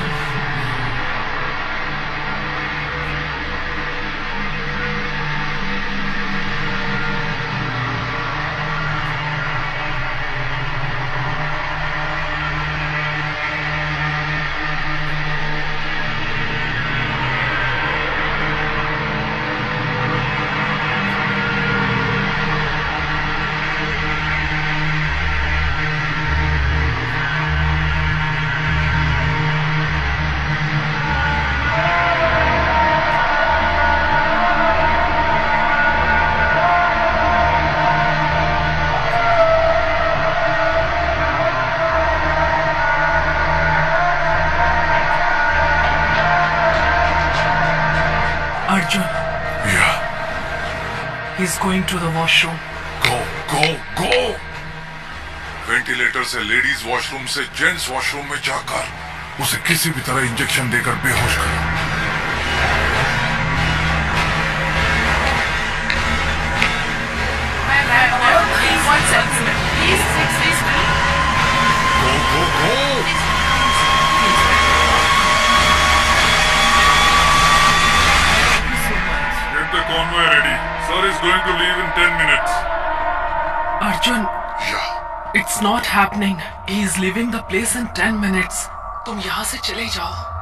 Arjun. Yeah. He's going to the washroom. Go, go, go. Ventilator से लेडीज वॉशरूम से जेंट्स वॉशरूम में जाकर उसे किसी भी तरह इंजेक्शन देकर बेहोश करो। Go, go, go. Get the convoy ready. Sir is going to leave in 10 minutes. Arjun, Yeah. it's not happening. He is leaving the place in 10 minutes. तुम यहाँ से चले जाओ।